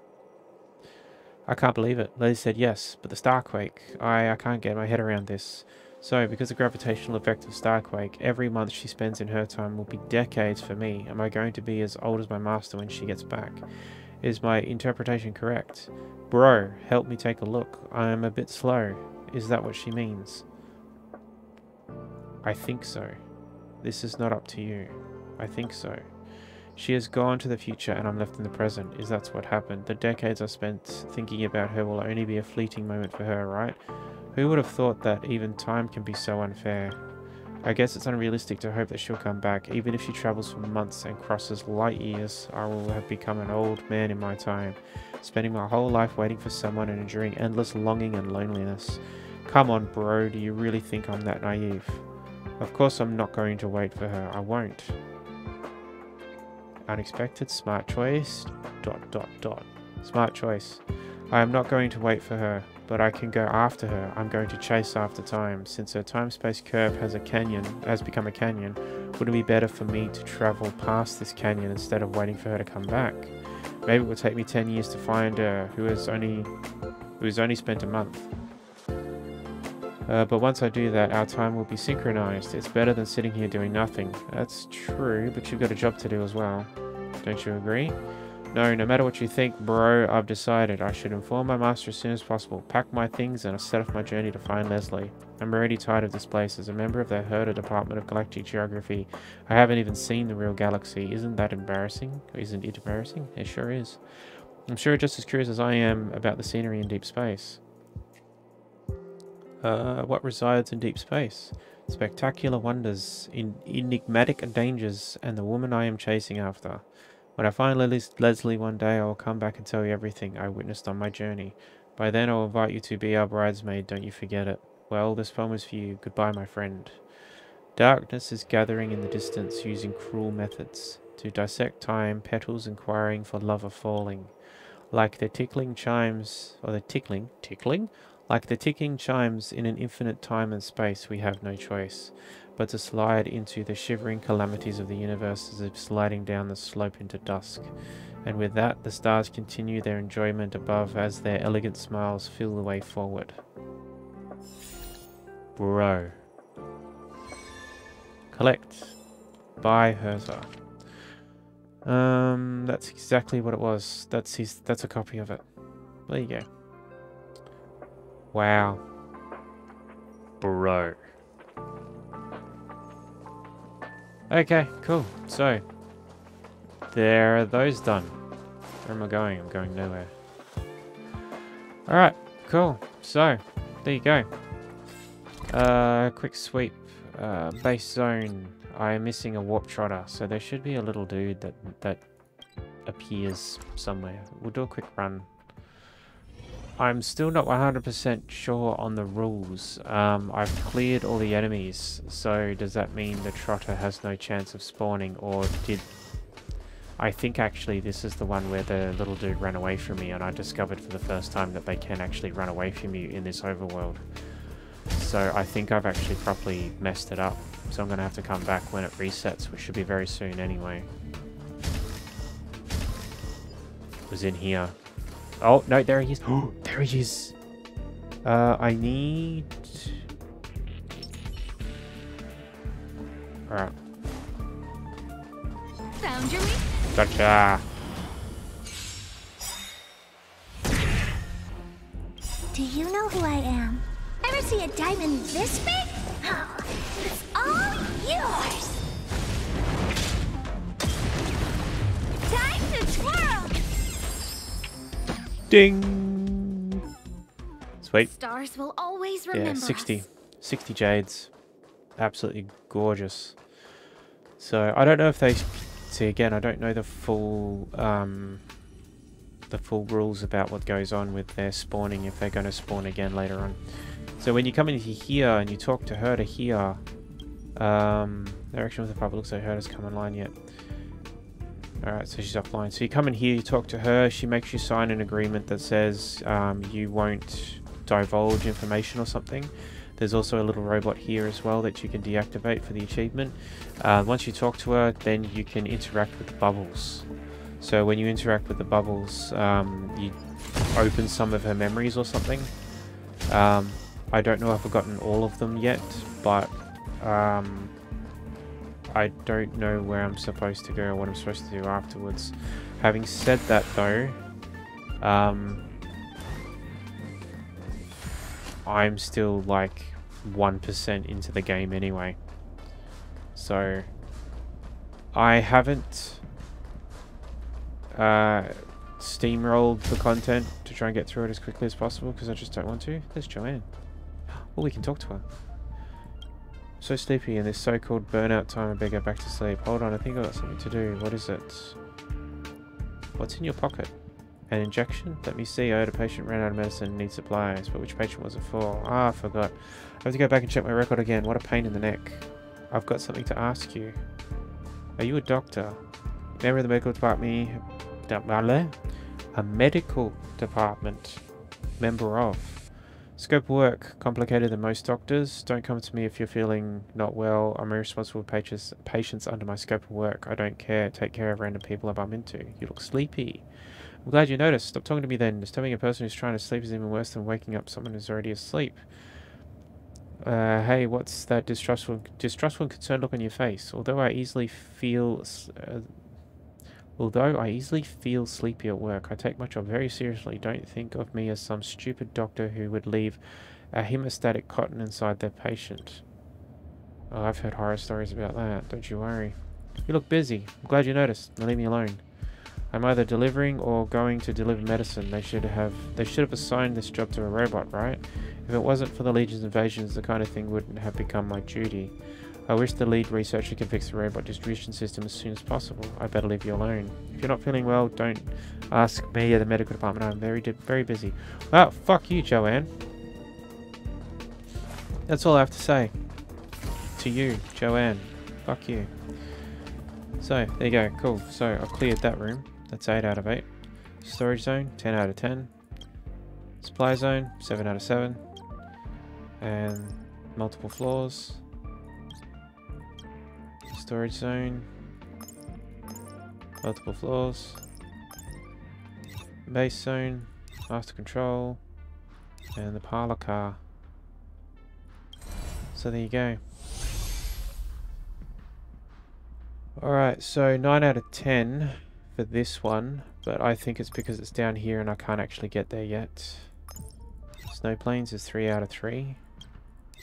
I can't believe it. Leslie said yes, but the starquake. I can't get my head around this. So, because of the gravitational effect of starquake, every month she spends in her time will be decades for me. Am I going to be as old as my master when she gets back? Is my interpretation correct? Bro, help me take a look. I am a bit slow. Is that what she means? I think so. This is not up to you. I think so. She has gone to the future and I'm left in the present. Is that what happened? The decades I spent thinking about her will only be a fleeting moment for her, right? Who would have thought that even time can be so unfair? I guess it's unrealistic to hope that she'll come back. Even if she travels for months and crosses light years, I will have become an old man in my time, spending my whole life waiting for someone and enduring endless longing and loneliness. Come on, bro, do you really think I'm that naive? Of course I'm not going to wait for her. I won't. Unexpected, smart choice, ... Smart choice. I am not going to wait for her, but I can go after her. I'm going to chase after time. Since her time-space curve has become a canyon, would it be better for me to travel past this canyon instead of waiting for her to come back? Maybe it will take me 10 years to find her, who has only spent a month. But once I do that, our time will be synchronized. It's better than sitting here doing nothing. That's true, but you've got a job to do as well. Don't you agree? No matter what you think, bro, I've decided I should inform my master as soon as possible. Pack my things and I'll set off my journey to find Leslie. I'm already tired of this place. As a member of the Herder Department of Galactic Geography, I haven't even seen the real galaxy. Isn't that embarrassing? Isn't it embarrassing? It sure is. I'm sure just as curious as I am about the scenery in deep space. What resides in deep space? Spectacular wonders, enigmatic dangers, and the woman I am chasing after. When I find Leslie one day, I will come back and tell you everything I witnessed on my journey. By then, I will invite you to be our bridesmaid, don't you forget it. Well, this poem is for you. Goodbye, my friend. Darkness is gathering in the distance, using cruel methods. To dissect time, petals inquiring for love are falling. Like the tickling chimes, or the tickling? Like the ticking chimes in an infinite time and space, we have no choice but to slide into the shivering calamities of the universe as if sliding down the slope into dusk. And with that, the stars continue their enjoyment above as their elegant smiles fill the way forward. Bro. Collect. Buy Herzer. That's exactly what it was. That's a copy of it. There you go. Wow. Bro. Okay, cool. So, there are those done. Where am I going? I'm going nowhere. Alright, cool. So, there you go. Quick sweep. Base zone. I am missing a warp trotter, so there should be a little dude that appears somewhere. We'll do a quick run. I'm still not 100% sure on the rules. I've cleared all the enemies, so does that mean the trotter has no chance of spawning, or did... I think actually this is the one where the little dude ran away from me, and I discovered for the first time that they can actually run away from you in this overworld. So I think I've actually properly messed it up. So I'm going to have to come back when it resets, which should be very soon anyway. It was in here. Oh, no, there he is. Oh, there he is. I need... Alright. Found your meat? Gotcha. Do you know who I am? Ever see a diamond this big? Oh, it's all yours! Time to twirl! Ding! Sweet. Stars will always remember Yeah, 60. us. 60 jades. Absolutely gorgeous. So, I don't know if they... See, again, I don't know the full rules about what goes on with their spawning, if they're going to spawn again later on. So when you come into here and you talk to her to here, direction with the puppet looks like her has come online yet. Alright, so she's offline. So you come in here, you talk to her, she makes you sign an agreement that says you won't divulge information or something. There's also a little robot here as well that you can deactivate for the achievement. Once you talk to her, then you can interact with the bubbles. So when you interact with the bubbles, you open some of her memories or something. I don't know if I've gotten all of them yet, but I don't know where I'm supposed to go or what I'm supposed to do afterwards. Having said that though, I'm still like 1% into the game anyway. So I haven't steamrolled the content to try and get through it as quickly as possible because I just don't want to. There's Joanne. Oh, we can talk to her. So sleepy in this so-called burnout time, I better go back to sleep. Hold on, I think I've got something to do. What is it? What's in your pocket? An injection? Let me see. I heard a patient ran out of medicine and needs supplies. But which patient was it for? Ah, I forgot. I have to go back and check my record again. What a pain in the neck. I've got something to ask you. Are you a doctor? Member of the medical department? A medical department member of. Scope of work. Complicated than most doctors. Don't come to me if you're feeling not well. I'm irresponsible with patients under my scope of work. I don't care. Take care of random people I bump into. You look sleepy. I'm glad you noticed. Stop talking to me then. Disturbing a person who's trying to sleep is even worse than waking up someone who's already asleep. Hey, what's that distrustful and concerned look on your face? Although I easily feel... Although I easily feel sleepy at work, I take my job very seriously. Don't think of me as some stupid doctor who would leave a hemostatic cotton inside their patient. Oh, I've heard horror stories about that. Don't you worry. You look busy. I'm glad you noticed. Now leave me alone. I'm either delivering or going to deliver medicine. They should have assigned this job to a robot, right? If it wasn't for the Legion's invasions, the kind of thing wouldn't have become my duty. I wish the lead researcher can fix the robot distribution system as soon as possible. I better leave you alone. If you're not feeling well, don't ask me or the medical department. I'm very busy. Wow, fuck you, Joanne. That's all I have to say. To you, Joanne. Fuck you. So, there you go. Cool. So, I've cleared that room. That's 8 out of 8. Storage zone, 10 out of 10. Supply zone, 7 out of 7. And multiple floors. Storage zone. Multiple floors. Base zone. Master control. And the parlor car. So there you go. Alright, so 9 out of 10 for this one. But I think it's because it's down here and I can't actually get there yet. Snow Plains is 3 out of 3.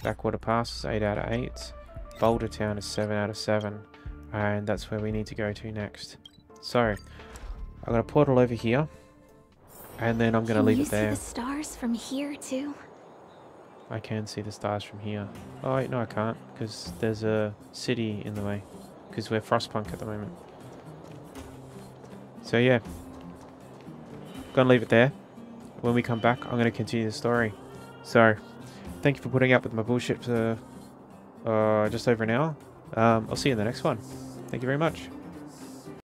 Backwater Pass is 8 out of 8. Boulder Town is 7 out of 7. And that's where we need to go to next. So, I've got a portal over here. And then I'm going to leave it there. Can you see the stars from here too? I can see the stars from here. Oh wait, no I can't. Because there's a city in the way. Because we're Frostpunk at the moment. So yeah. Gonna leave it there. When we come back, I'm going to continue the story. So, thank you for putting up with my bullshit for just over an hour. I'll see you in the next one. Thank you very much.